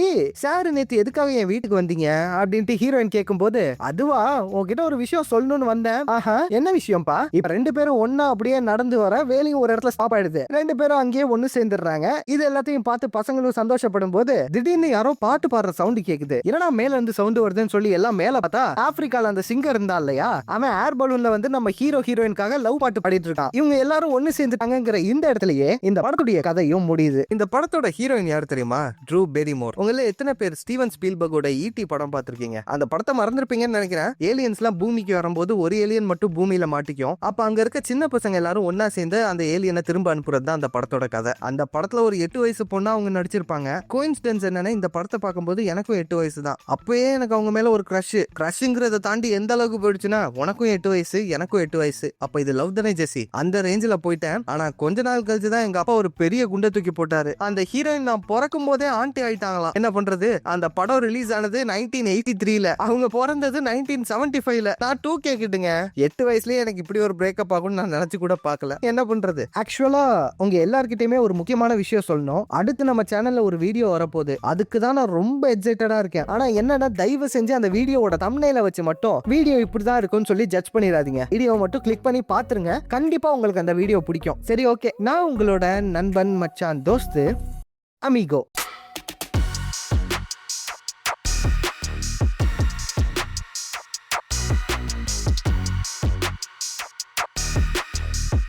சார் நேத்து எதுக்காக என் வீட்டுக்கு வந்தீங்க அப்படின்ட்டு ஹீரோயின் கேட்கும் போது, அதுவா உன்கிட்ட ஒரு விஷயம் சொல்லணும்னு வந்தேன். ஆஹா என்ன விஷயம்ப்பா. இப்ப 2 பேரும் ஒன்னா அப்படியே நடந்து வர வேலையும் ஒரு இடத்துல ஸ்டாப் ஆயிடுது. 2 பேரும் அங்கேயே ஒன்னு சேர்ந்துடுறாங்க. இது எல்லாத்தையும் பார்த்து பசங்களும் சந்தோஷப்படும் போது திடீர்னு யாரோ பாட்டு பாடுற சவுண்ட் கேக்குது. என்னடா மேல இருந்து சவுண்ட் வருதுன்னு சொல்லி எல்லாம் மேல பார்த்தா ஆப்பிரிக்கால அந்த சிங்கர் இருந்தா இல்லையா, அவன் ஏர் பலூன்ல வந்து நம்ம ஹீரோ ஹீரோயின்காக லவ் பாட்டு பாடிட்டு இருக்கான். இவங்க எல்லாரும் ஒன்னு சேர்ந்துட்டாங்கங்கிற இந்த இடத்துலயே இந்த படத்துடைய கதையும் முடியுது. இந்த படத்தோட ஹீரோயின் யார் தெரியுமா, ட்ரூ பேரிமோர். உங்கள எத்தனை பேர் ஸ்டீவன் ஸ்பீல்பர்கோட ஈட்டி படம் பார்த்திருக்கீங்க? அந்த படத்தை மறந்துருப்பீங்கன்னு நினைக்கிறேன். ஏலியன்ஸ்லாம் பூமிக்கு வரும்போது ஒரு ஏலியன் மட்டும் பூமியில மாட்டிக்கும். அப்ப அங்க இருக்க சின்ன பசங்க எல்லாரும் ஒன்னா சேர்ந்து அந்த ஏலியனை திரும்ப அனுப்புறது தான் அந்த படத்தோட படத்தோட கதை. அந்த படத்துல ஒரு 8 வயசு பொண்ணா அவங்க நடிச்சிருப்பாங்க. கோயின்சிடன்ஸ் என்னன்னா, இந்த படத்தை பார்க்கும்போது எனக்கும் 8 வயசு தான். அப்பயே எனக்கு அவங்க மேல ஒரு கிரஷ்ங்கிறத தாண்டி எந்த அளவுக்கு போயிடுச்சுன்னா, உனக்கும் 8 வயசு எனக்கும் 8 வயசு, அப்ப இது லவ் தானே ஜெசி, அந்த ரேஞ்சில போயிட்டேன். ஆனா கொஞ்ச நாள் கழிச்சு தான் எங்க அப்பா ஒரு பெரிய குண்டை தூக்கி போட்டாரு. அந்த ஹீரோயின் நான் பிறக்கும் போதே ஆண்டி ஆயிட்டாங்களாம். என்ன பண்றது, அந்த படம் ரிலீஸ் ஆனது 1983ல, அவங்க பிறந்தது 1975ல. நான் 2K கிட்டுங்க. 8 வயசுலயே எனக்கு இப்படி ஒரு பிரேக்கப் ஆகும்னு நான் நினைச்சு கூட பார்க்கல. என்ன பண்றது. ஆக்சுவலா உங்க எல்லார்கிட்டயுமே ஒரு முக்கியமான விஷயம் சொல்லணும். அடுத்து நம்ம சேனல்ல ஒரு வீடியோ வரப்போகுது. அதுக்கு தான் நான் ரொம்ப எக்ஸைட்டடா இருக்கேன். ஆனா என்னன்னா, தயவு செஞ்சு அந்த வீடியோவோட தம்ப்நெயில வச்சு மட்டும் வீடியோ இப்படிதான் இருக்கும்னு சொல்லி ஜட்ஜ் பண்ணிடாதீங்க. வீடியோ மட்டும் கிளிக் பண்ணி பாத்துருங்க. கண்டிப்பா உங்களுக்கு அந்த வீடியோ பிடிக்கும். சரி, ஓகே. நான் உங்களோட நண்பன் மச்சான் தோஸ்து அமிகோ.